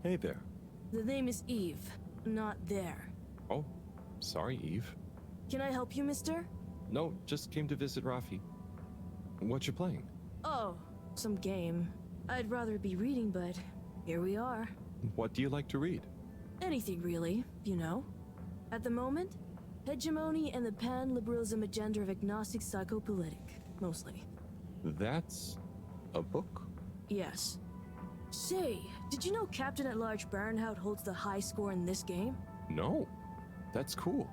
Hey there. The name is Eve, not there. Oh, sorry, Eve. Can I help you, mister? No, just came to visit Rafi. What you playing? Oh, some game. I'd rather be reading, but here we are. What do you like to read? Anything really, you know. At the moment, hegemony and the pan-liberalism agenda of agnostic psychopolitic, mostly. That's a book? Yes. Say, did you know Captain-at-Large Baronhout holds the high score in this game? No. That's cool.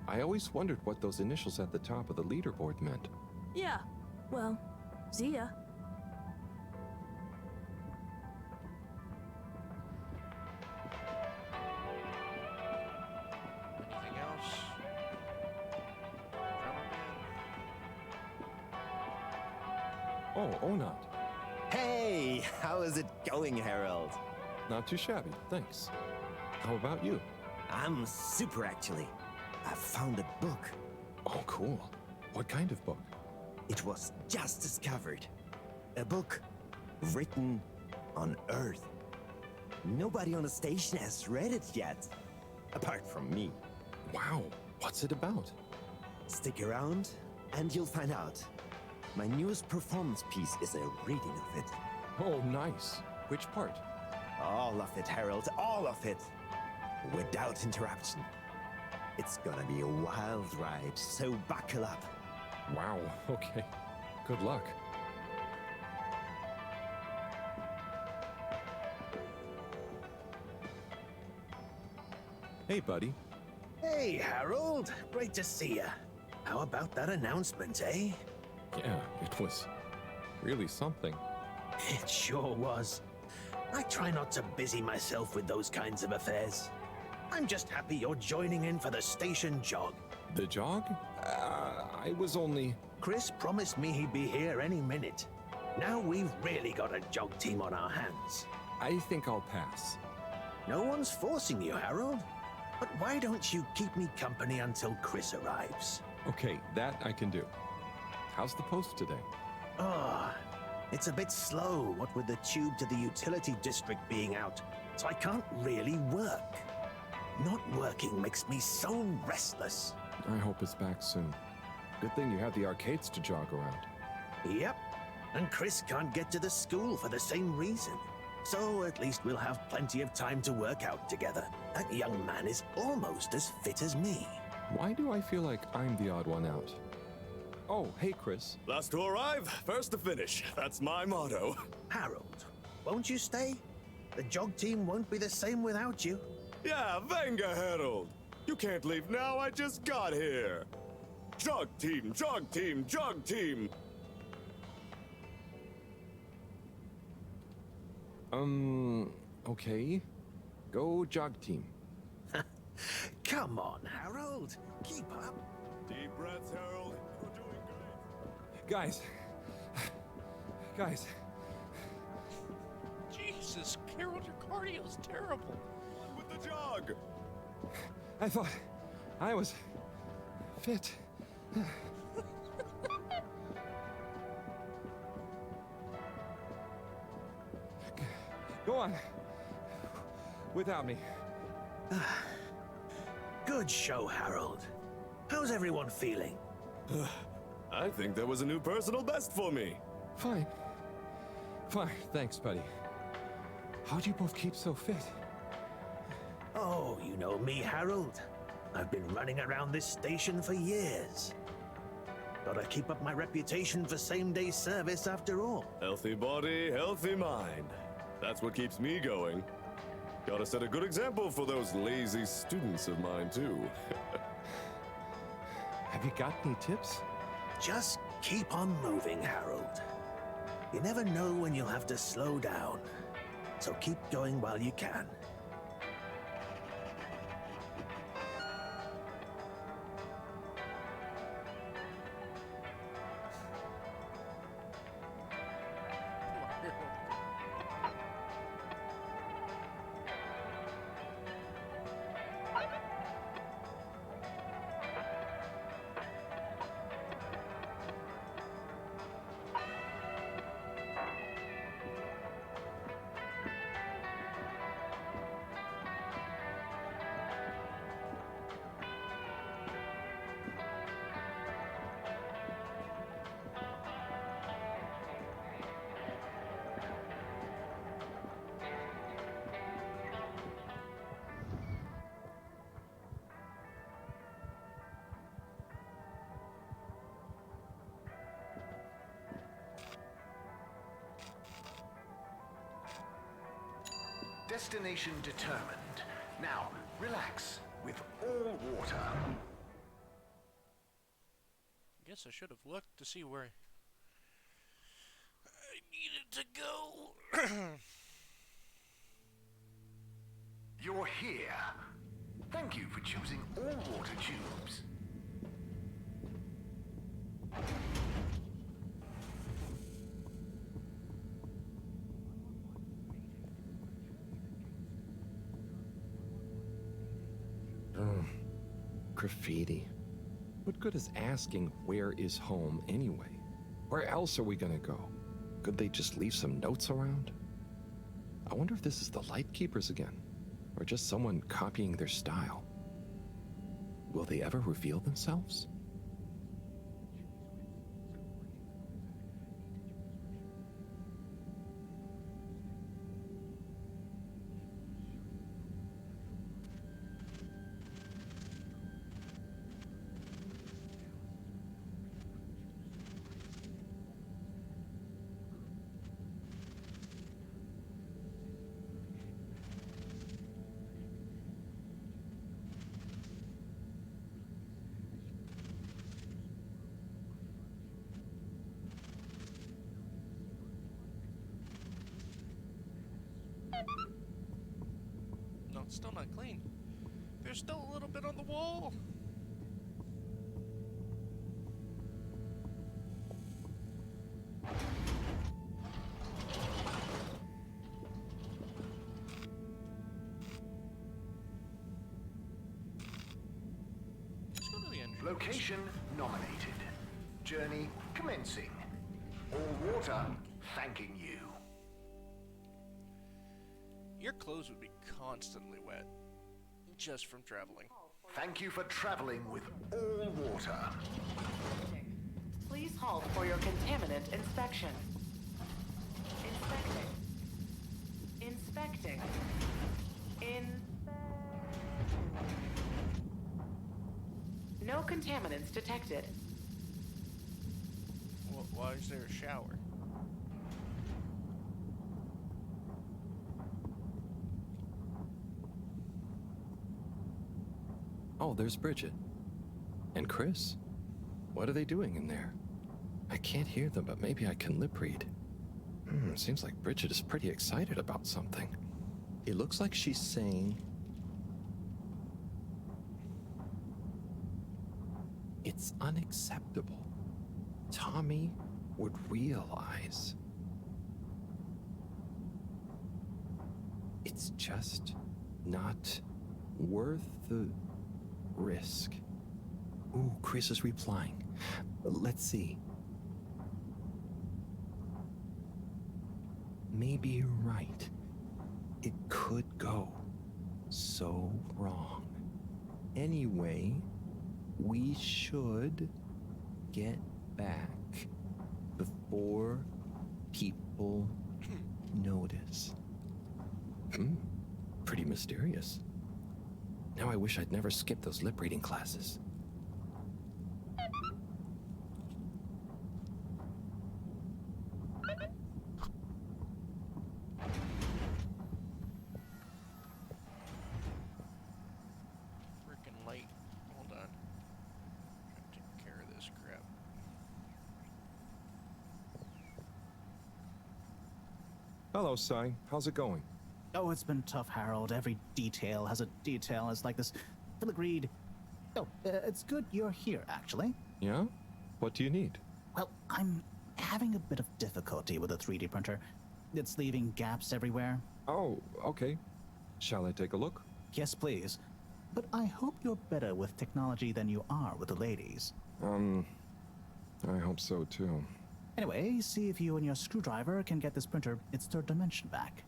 I always wondered what those initials at the top of the leaderboard meant. Yeah. Well, see ya. Anything else? Oh, Onat. Hey, how is it going, Harold? Not too shabby, thanks. How about you? I'm super, actually. I found a book. Oh, cool. What kind of book? It was just discovered. A book written on Earth. Nobody on the station has read it yet, apart from me. Wow, what's it about? Stick around, and you'll find out. My newest performance piece is a reading of it. Oh, nice. Which part? All of it, Harold, all of it. Without interruption. It's gonna be a wild ride, so buckle up. Wow, okay. Good luck. Hey, buddy. Hey, Harold. Great to see you. How about that announcement, eh? Yeah, it was really something. It sure was. I try not to busy myself with those kinds of affairs. I'm just happy you're joining in for the station jog. The jog? I was only... Chris promised me he'd be here any minute. Now we've really got a jog team on our hands. I think I'll pass. No one's forcing you, Harold. But why don't you keep me company until Chris arrives? Okay, that I can do. How's the post today? Oh, it's a bit slow, what with the tube to the utility district being out, so I can't really work. Not working makes me so restless. I hope it's back soon. Good thing you have the arcades to jog around. Yep, and Chris can't get to the school for the same reason. So at least we'll have plenty of time to work out together. That young man is almost as fit as me. Why do I feel like I'm the odd one out? Oh, hey, Chris. Last to arrive, first to finish. That's my motto. Harold, won't you stay? The jog team won't be the same without you. Yeah, venga, Harold. You can't leave now, I just got here. Jog team, jog team, jog team. Okay. Go jog team. Come on, Harold. Keep up. Deep breaths, Harold. You're doing great. Guys. Jesus, Carol, your cardio's terrible. With the jog. I thought I was fit. Go on. Without me. Good show, Harold. How's everyone feeling? I think that was a new personal best for me. Fine. Thanks, buddy. How'd you both keep so fit? Oh, you know me, Harold. I've been running around this station for years. Gotta keep up my reputation for same-day service after all. Healthy body, healthy mind. That's what keeps me going. Gotta set a good example for those lazy students of mine, too. Have you got any tips? Just keep on moving, Harold. You never know when you'll have to slow down. So keep going while you can. Destination determined. Now, relax with all water. Guess I should have looked to see where I needed to go. You're here. Thank you for choosing all water tubes. Graffiti. What good is asking where is home anyway? Where else are we gonna go? Could they just leave some notes around? I wonder if this is the Lightkeepers again, or just someone copying their style. Will they ever reveal themselves? It's still not clean. There's still a little bit on the wall. Let's go to the entrance. Location nominated. Journey commencing. All water thanking you. Your clothes would be constantly wet, just from traveling. Thank you for traveling with all water. Please halt for your contaminant inspection. Inspecting. No contaminants detected. Why is there a shower? Oh, there's Bridget. And Chris. What are they doing in there? I can't hear them, but maybe I can lip read. Seems like Bridget is pretty excited about something. It looks like she's saying... It's unacceptable. Tommy would realize. It's just not worth the risk. Ooh, Chris is replying. Let's see. Maybe you're right. It could go so wrong. Anyway, we should get back before people notice. Pretty mysterious. Now I wish I'd never skipped those lip reading classes. Freaking light. Hold on. Trying to take care of this crap. Hello, Sai. How's it going? Oh, it's been tough, Harold. Every detail has a detail. It's like this filigreed. Oh, it's good you're here, actually. Yeah? What do you need? Well, I'm having a bit of difficulty with a 3D printer. It's leaving gaps everywhere. Oh, okay. Shall I take a look? Yes, please. But I hope you're better with technology than you are with the ladies. I hope so too. Anyway, see if you and your screwdriver can get this printer its third dimension back.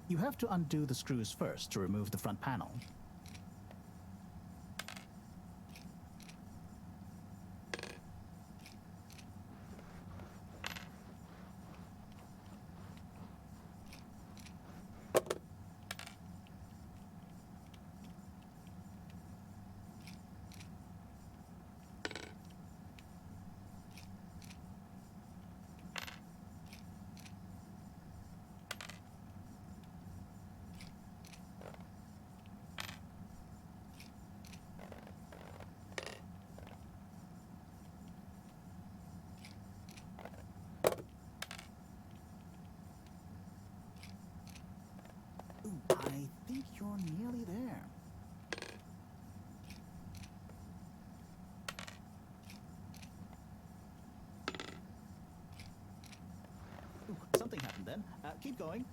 You have to undo the screws first to remove the front panel. I think you're nearly there. Ooh, something happened then. Keep going.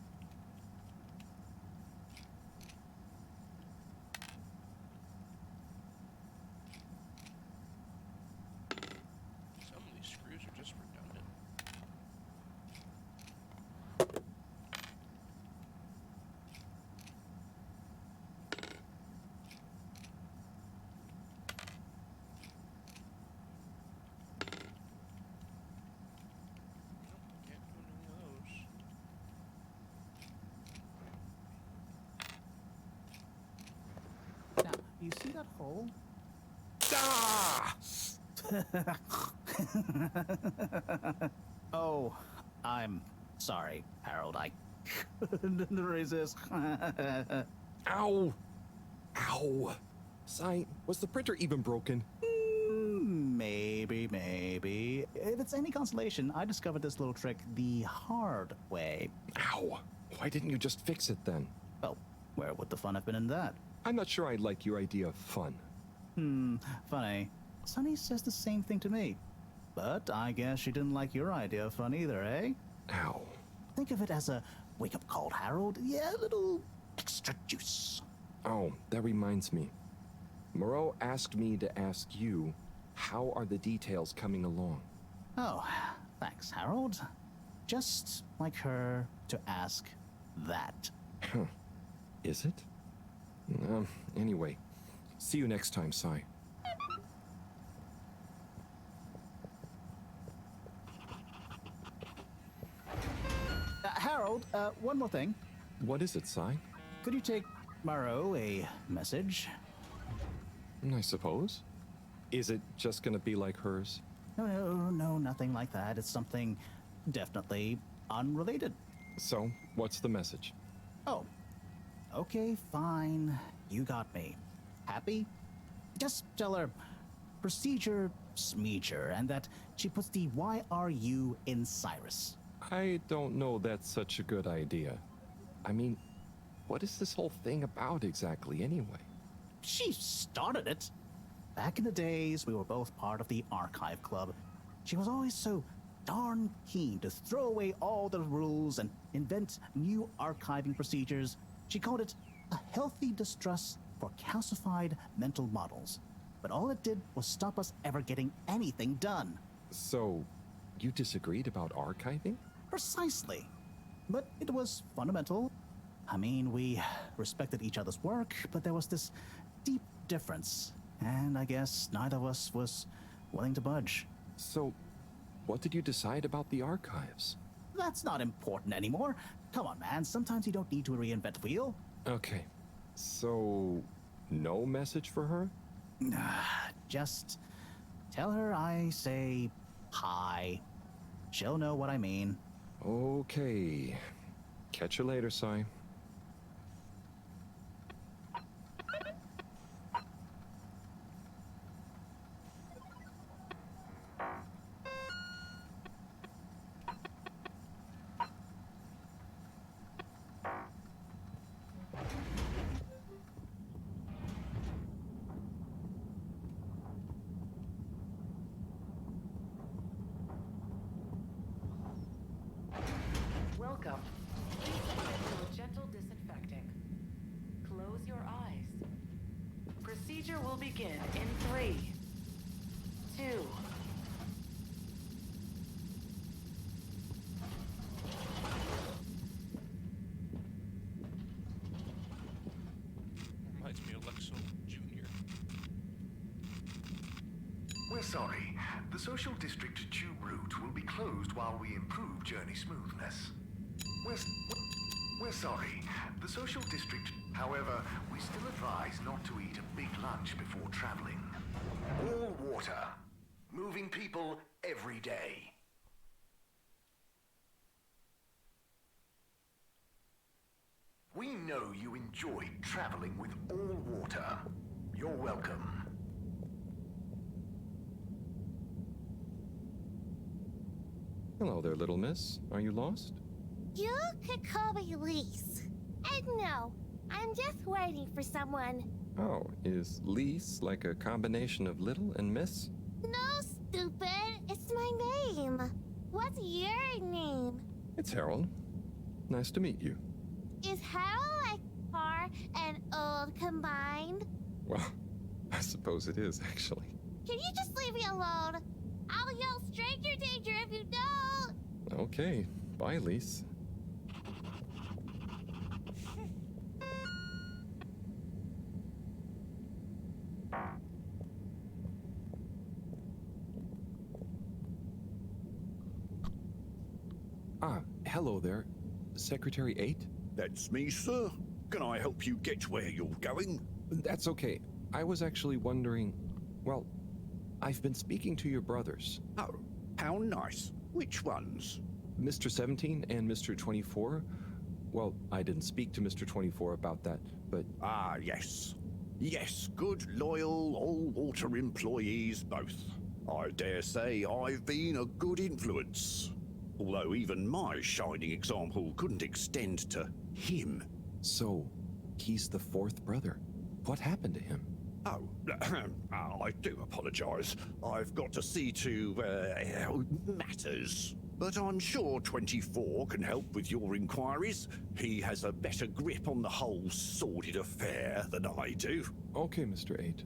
Some of these screws are just redundant. Now, you see that hole? Oh, I'm sorry, Harold. I couldn't resist. Ow! Ow! Sai, was the printer even broken? it's any consolation, I discovered this little trick the hard way. Ow! Why didn't you just fix it then? Well, where would the fun have been in that? I'm not sure I like your idea of fun. Funny. Sunny says the same thing to me. But I guess she didn't like your idea of fun either, eh? Ow. Think of it as a wake-up call, Harold. Yeah, a little extra juice. Oh, that reminds me. Moreau asked me to ask you, how are the details coming along? Oh, thanks, Harold. Just like her to ask that. Huh. Is it? Anyway, see you next time, Sai. Harold, one more thing. What is it, Sai? Could you take Moreau a message? I suppose. Is it just gonna be like hers? No, nothing like that. It's something definitely unrelated. So, what's the message? Oh, okay, fine. You got me. Happy? Just tell her procedure smeeger and that she puts the YRU in Cyrus. I don't know that's such a good idea. I mean, what is this whole thing about exactly anyway? She started it. Back in the days, we were both part of the Archive Club. She was always so darn keen to throw away all the rules and invent new archiving procedures. She called it a healthy distrust for calcified mental models. But all it did was stop us ever getting anything done. So, you disagreed about archiving? Precisely. But it was fundamental. I mean, we respected each other's work, but there was this deep difference. And I guess neither of us was willing to budge. So, what did you decide about the archives? That's not important anymore. Come on, man. Sometimes you don't need to reinvent the wheel. Okay. So, no message for her? Just tell her I say hi. She'll know what I mean. Okay. Catch you later, Sai. Welcome. Please submit to a gentle disinfecting. Close your eyes. Procedure will begin in 3, 2. Reminds me of Lexo Jr. We're sorry. The Social District tube route will be closed while we improve journey smoothness. We're sorry. The Social District... However, we still advise not to eat a big lunch before traveling. All water. Moving people every day. We know you enjoyed traveling with all water. You're welcome. Hello there, little miss. Are you lost? You could call me Lise. And no, I'm just waiting for someone. Oh, is Lise like a combination of little and miss? No, stupid. It's my name. What's your name? It's Harold. Nice to meet you. Is Harold like far and old combined? Well, I suppose it is, actually. Can you just leave me alone? I'll yell stranger danger if you don't. Okay. Bye, Lise. Hello there. Secretary 8? That's me, sir. Can I help you get where you're going? That's okay. I was actually wondering... Well, I've been speaking to your brothers. Oh, how nice. Which ones? Mr. 17 and Mr. 24. Well, I didn't speak to Mr. 24 about that, but... Ah, yes. Yes, good, loyal, all-water employees both. I dare say I've been a good influence. Although even my shining example couldn't extend to him. So, he's the fourth brother. What happened to him? Oh, I do apologise. I've got to see to matters. But I'm sure 24 can help with your inquiries. He has a better grip on the whole sordid affair than I do. Okay, Mr. 8.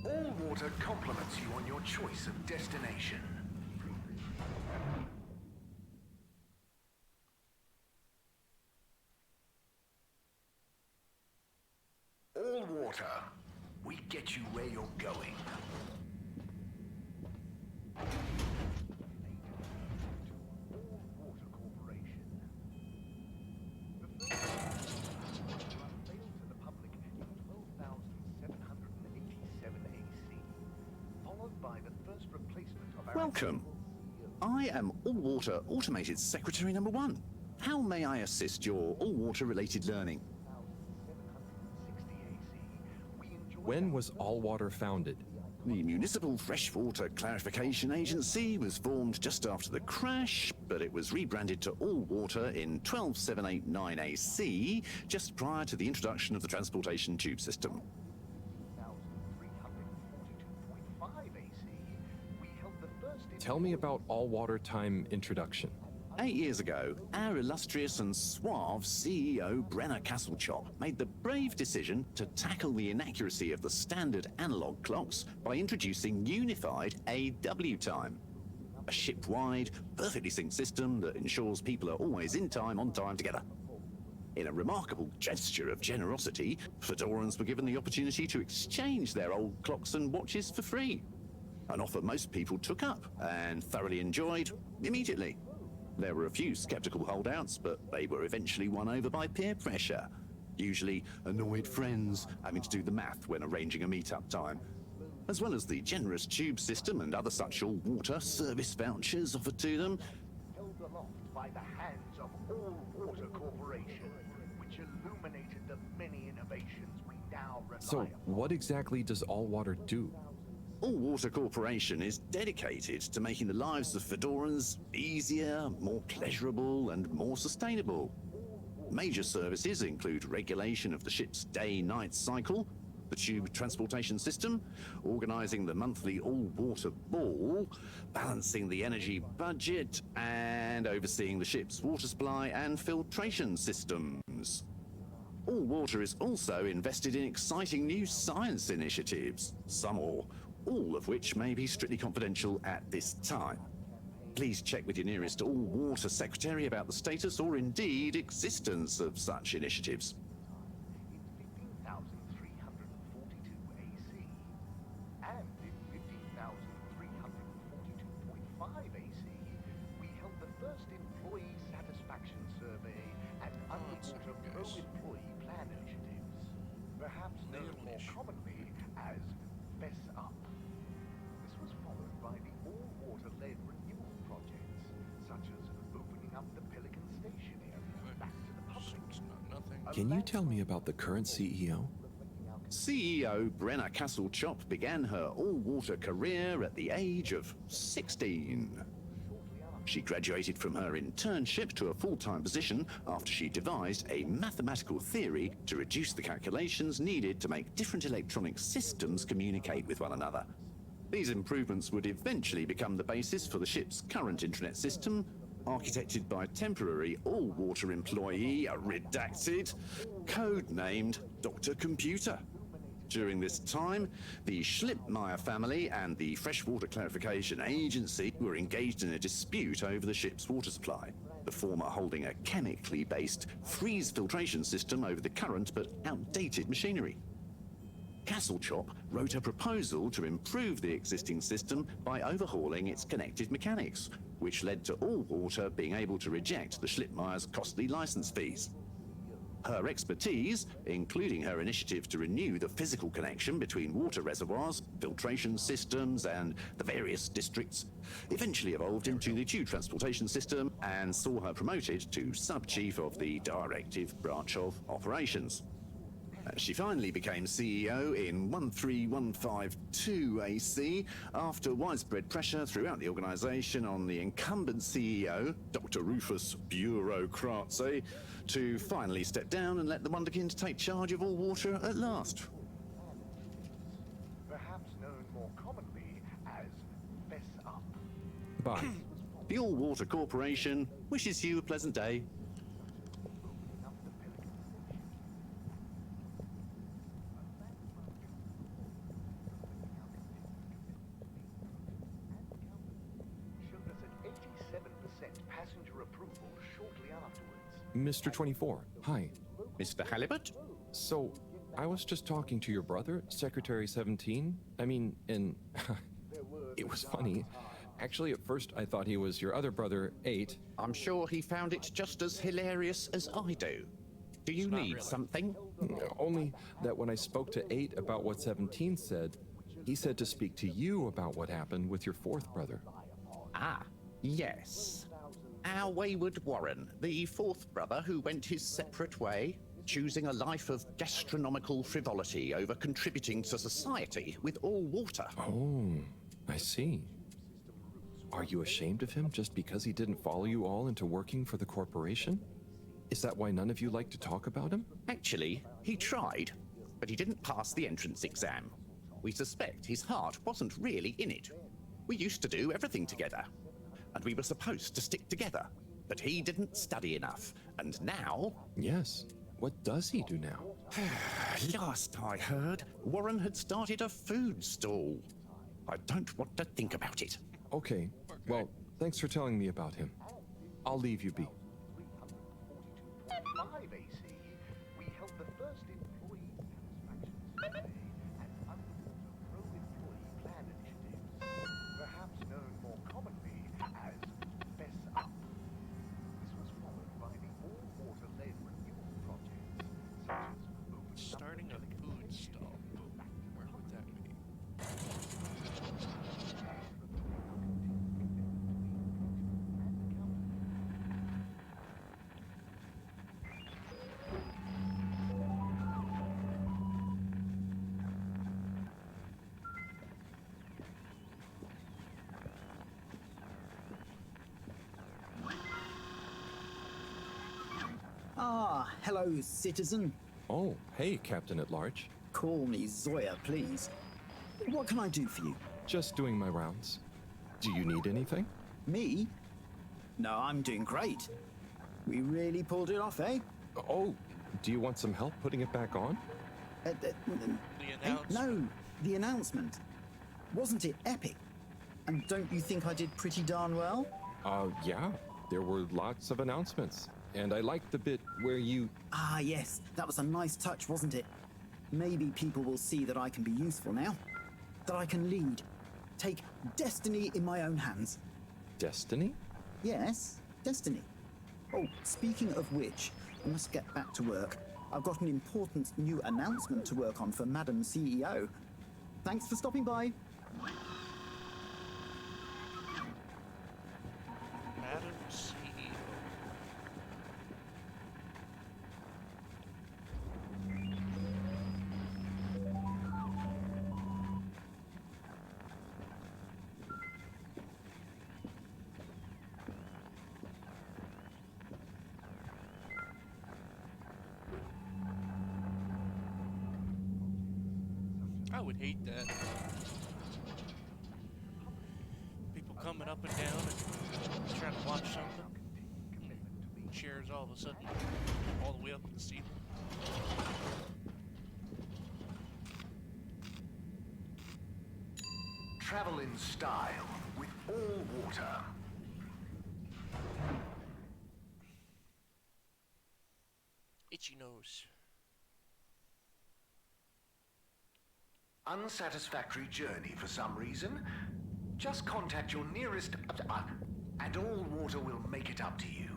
All water compliments you on your choice of destination. All water, we get you where you're going. Welcome. I am All Water Automated Secretary number 1. How may I assist your all water related learning? When was All Water founded? The Municipal Freshwater Clarification Agency was formed just after the crash, but it was rebranded to All Water in 12789 AC, just prior to the introduction of the transportation tube system. Tell me about All Water Time introduction. 8 years ago, our illustrious and suave CEO Brenner Castlechop made the brave decision to tackle the inaccuracy of the standard analog clocks by introducing unified AW time. A ship-wide, perfectly synced system that ensures people are always in time, on time together. In a remarkable gesture of generosity, Fedorans were given the opportunity to exchange their old clocks and watches for free. An offer most people took up and thoroughly enjoyed immediately. There were a few skeptical holdouts, but they were eventually won over by peer pressure. Usually annoyed friends having to do the math when arranging a meet-up time. As well as the generous tube system and other such all-water service vouchers offered to them. Held aloft by the hands of All Water Corporation, which illuminated the many innovations we now rely So, on. what exactly does All Water do? All Water Corporation is dedicated to making the lives of Fedorans easier, more pleasurable, and more sustainable. Major services include regulation of the ship's day-night cycle, the tube transportation system, organising the monthly all-water ball, balancing the energy budget, and overseeing the ship's water supply and filtration systems. All Water is also invested in exciting new science initiatives, some or all of which may be strictly confidential at this time. Please check with your nearest All Water Secretary about the status or indeed existence of such initiatives. In 15,342 AC and in 15,342.5 AC, we held the first employee satisfaction survey and underwater pro-employee plan initiatives, perhaps known more commonly as Fess Up. This was followed by the all-water-led renewal projects, such as opening up the Pelican Station area back to the public. Can you tell me about the current CEO? CEO Brenner Castlechop began her all-water career at the age of 16. She graduated from her internship to a full-time position after she devised a mathematical theory to reduce the calculations needed to make different electronic systems communicate with one another. These improvements would eventually become the basis for the ship's current intranet system, architected by temporary all-water employee, redacted, codenamed Dr. Computer. During this time, the Schlippmeyer family and the Freshwater Clarification Agency were engaged in a dispute over the ship's water supply, the former holding a chemically based freeze filtration system over the current but outdated machinery. Castlechop wrote a proposal to improve the existing system by overhauling its connected mechanics, which led to All Water being able to reject the Schlippmeyer's costly license fees. Her expertise, including her initiative to renew the physical connection between water reservoirs, filtration systems, and the various districts, eventually evolved into the tube transportation system and saw her promoted to sub-chief of the directive branch of operations. She finally became CEO in 13152 AC after widespread pressure throughout the organization on the incumbent CEO, Dr. Rufus Bureaucratse, to finally step down and let the Wonderkind take charge of all water at last. Perhaps known more commonly as Fess Up. Bye. The All Water Corporation wishes you a pleasant day. Showed us at 87% passenger approval shortly afterwards. Mr. 24, hi. Mr. Halibut? So, I was just talking to your brother, Secretary 17. I mean, and it was funny. Actually, at first I thought he was your other brother, 8. I'm sure he found it just as hilarious as I do. Do you need something? Only that when I spoke to 8 about what 17 said, he said to speak to you about what happened with your 4th brother. Ah, yes. Our wayward Warren, the 4th brother who went his separate way, choosing a life of gastronomical frivolity over contributing to society with all water. Oh, I see. Are you ashamed of him just because he didn't follow you all into working for the corporation? Is that why none of you like to talk about him? Actually, he tried, but he didn't pass the entrance exam. We suspect his heart wasn't really in it. We used to do everything together, and we were supposed to stick together, but he didn't study enough, and now... Yes. What does he do now? Last I heard, Warren had started a food stall. I don't want to think about it. Okay. Well, thanks for telling me about him. I'll leave you be. At 5 AC, we held the first employee satisfaction survey and underwater pro-employee plan initiatives, perhaps known more commonly as Fess Up. This was followed by the all-water-led renewal projects, such as Starting a food stall. Where would that be? Ah, hello, citizen. Oh, hey, Captain at Large. Call me Zoya, please. What can I do for you? Just doing my rounds. Do you need anything? Me? No, I'm doing great. We really pulled it off, eh? Oh, do you want some help putting it back on? No, the announcement. Wasn't it epic? And don't you think I did pretty darn well? Yeah. There were lots of announcements. And I liked the bit where you... Ah, yes. That was a nice touch, wasn't it? Maybe people will see that I can be useful now. That I can lead. Take destiny in my own hands. Destiny? Yes, destiny. Oh, speaking of which, I must get back to work. I've got an important new announcement to work on for Madam CEO. Thanks for stopping by. Madam CEO. I would hate that. People coming up and down and trying to watch something. Chairs all of a sudden all the way up to the ceiling. Travel in style with all water. Itchy nose. Unsatisfactory journey for some reason? Just contact your nearest and all water will make it up to you.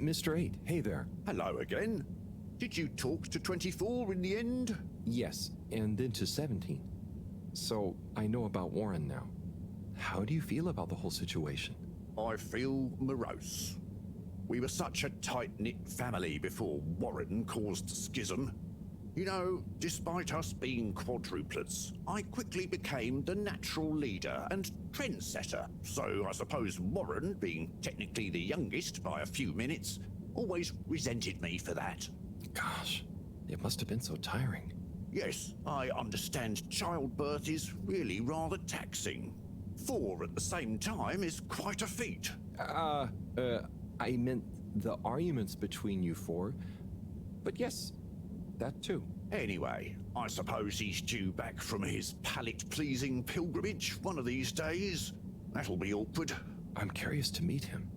Mr. 8, hey there. Hello again. Did you talk to 24 in the end? Yes, and then to 17. So, I know about Warren now. How do you feel about the whole situation? I feel morose. We were such a tight-knit family before Warren caused schism. You know, despite us being quadruplets, I quickly became the natural leader and trendsetter, so I suppose Warren, being technically the youngest by a few minutes, always resented me for that. Gosh, it must have been so tiring. Yes, I understand childbirth is really rather taxing. 4 at the same time is quite a feat. I meant the arguments between you 4, but yes, that too. Anyway, I suppose he's due back from his palate-pleasing pilgrimage one of these days. That'll be awkward. I'm curious to meet him.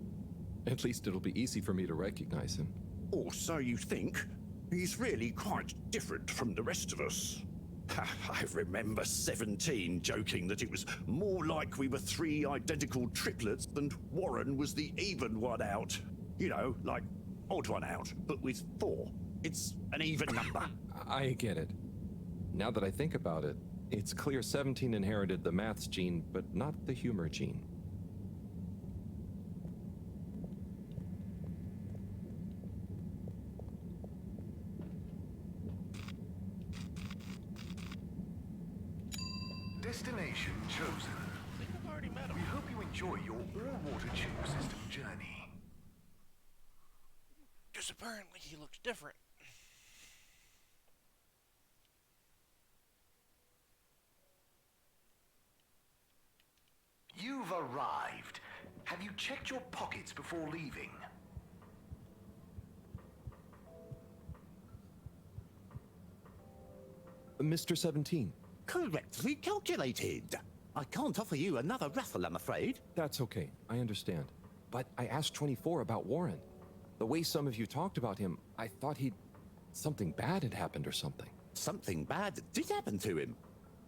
At least it'll be easy for me to recognize him. Or so you think. He's really quite different from the rest of us. I remember 17 joking that it was more like we were 3 identical triplets than Warren was the even one out. You know, like odd one out, but with 4. It's an even number. I get it. Now that I think about it, it's clear 17 inherited the maths gene, but not the humor gene. Destination chosen. I think I've already met him. We hope you enjoy your all-water tube system journey. Because apparently he looks different. You've arrived. Have you checked your pockets before leaving? Mr. 17. Correctly calculated. I can't offer you another raffle, I'm afraid. That's okay, I understand. But I asked 24 about Warren. The way some of you talked about him, I thought something bad had happened or something. Something bad did happen to him.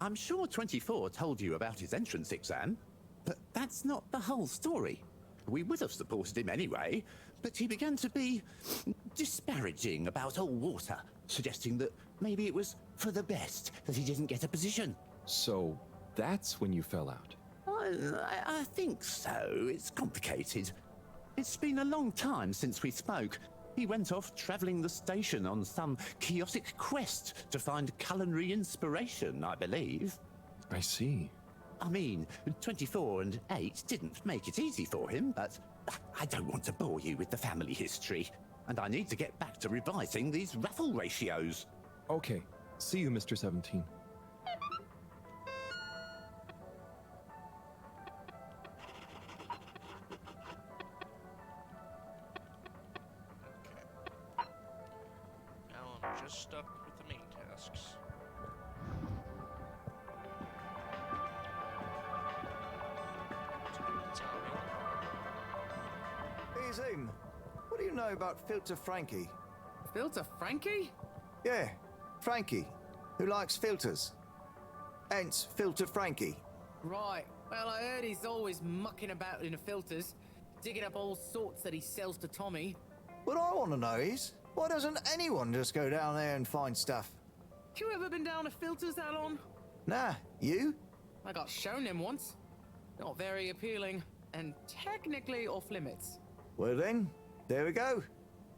I'm sure 24 told you about his entrance exam, but that's not the whole story. We would have supported him anyway, but he began to be disparaging about all water, suggesting that maybe it was for the best that he didn't get a position. So that's when you fell out? I think so. It's complicated. It's been a long time since we spoke. He went off traveling the station on some chaotic quest to find culinary inspiration, I believe. I see. I mean, 24 and 8 didn't make it easy for him, but I don't want to bore you with the family history, and I need to get back to revising these raffle ratios. Okay. See you, Mr. 17. Now I'm just stuck with the main tasks. Hey, Zoom. What do you know about Filter Frankie? Filter Frankie? Yeah, Frankie, who likes filters. Hence, Filter Frankie. Right. Well, I heard he's always mucking about in the filters, digging up all sorts that he sells to Tommy. What I want to know is, why doesn't anyone just go down there and find stuff? You ever been down to filters, Alon? Nah, you? I got shown him once. Not very appealing, and technically off limits. Well then, there we go.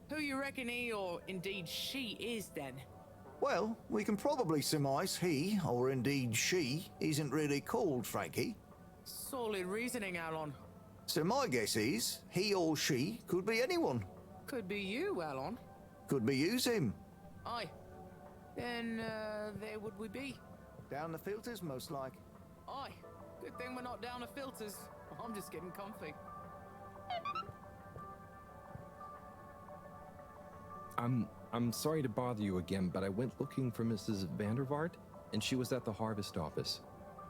Who you reckon he, or indeed she, is then? Well, we can probably surmise he, or indeed she, isn't really called Frankie. Solid reasoning, Alon. So my guess is, he or she could be anyone. Could be you, Alon. Could be you, Zim. Aye. Then, there would we be? Down the filters, most like. Aye. Good thing we're not down to filters. I'm just getting comfy. I'm sorry to bother you again, but I went looking for Mrs. Vandervaart, and she was at the harvest office.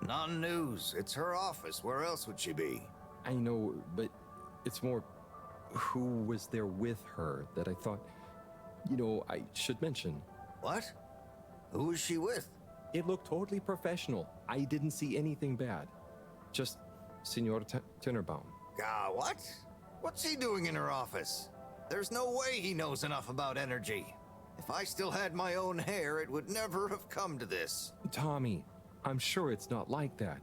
Non news. It's her office. Where else would she be? I know, but it's more who was there with her that I thought, I should mention. What? Who was she with? It looked totally professional. I didn't see anything bad. Just Senor Tenenbaum. What? What's he doing in her office? There's no way he knows enough about energy. If I still had my own hair, it would never have come to this. Tommy, I'm sure it's not like that.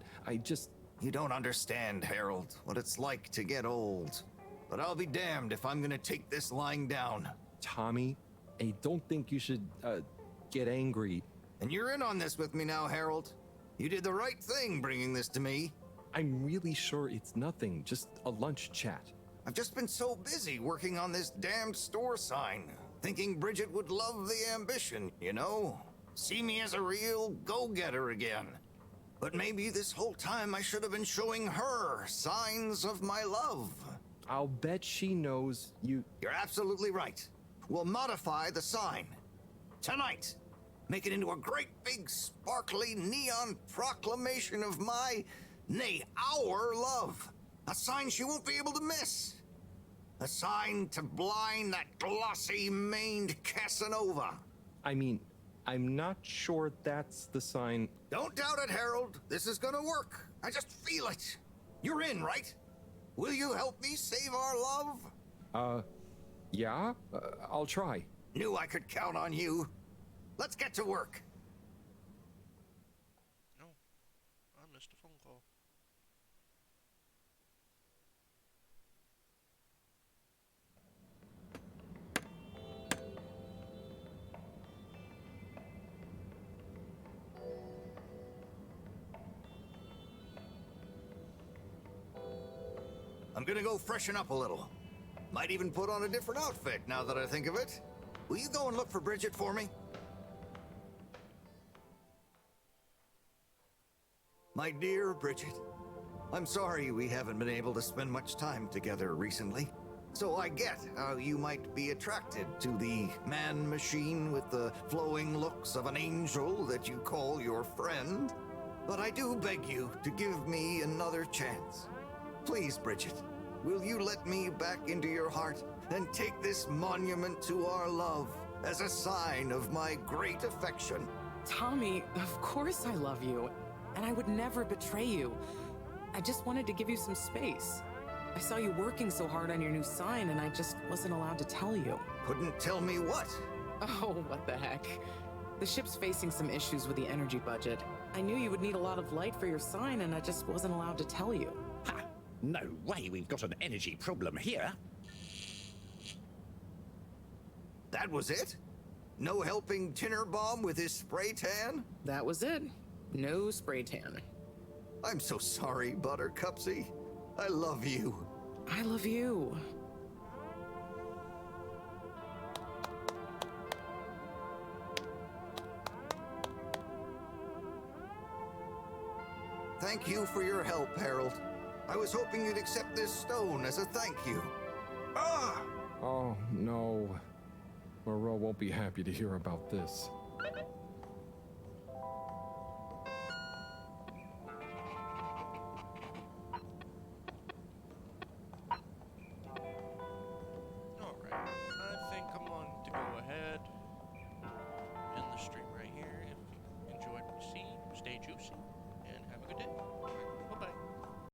You don't understand, Harold, what it's like to get old. But I'll be damned if I'm gonna take this lying down. Tommy, I don't think you should, get angry. And you're in on this with me now, Harold. You did the right thing bringing this to me. I'm really sure it's nothing, just a lunch chat. I've just been so busy working on this damned store sign, thinking Bridget would love the ambition, you know? See me as a real go-getter again. But maybe this whole time I should have been showing her signs of my love. I'll bet she knows you... You're absolutely right. We'll modify the sign. Tonight. Make it into a great big sparkly neon proclamation of my, nay, our love. A sign she won't be able to miss. A sign to blind that glossy-maned Casanova. I mean, I'm not sure that's the sign. Don't doubt it, Harold. This is gonna work. I just feel it. You're in, right? Will you help me save our love? Yeah? I'll try. Knew I could count on you. Let's get to work. No, I missed a phone call. I'm gonna go freshen up a little. Might even put on a different outfit now that I think of it. Will you go and look for Bridget for me? My dear Bridget, I'm sorry we haven't been able to spend much time together recently. So I get how you might be attracted to the man-machine with the flowing looks of an angel that you call your friend. But I do beg you to give me another chance. Please, Bridget, will you let me back into your heart and take this monument to our love as a sign of my great affection? Tommy, of course I love you, and I would never betray you. I just wanted to give you some space. I saw you working so hard on your new sign, and I just wasn't allowed to tell you. Couldn't tell me what? Oh, what the heck. The ship's facing some issues with the energy budget. I knew you would need a lot of light for your sign, and I just wasn't allowed to tell you. Ha! No way we've got an energy problem here. That was it? No helping Tinnerbomb with his spray tan? That was it. No spray tan. I'm so sorry, Buttercupsy. I love you. I love you. Thank you for your help, Harold. I was hoping you'd accept this stone as a thank you. Ah! Oh, no. Moreau won't be happy to hear about this.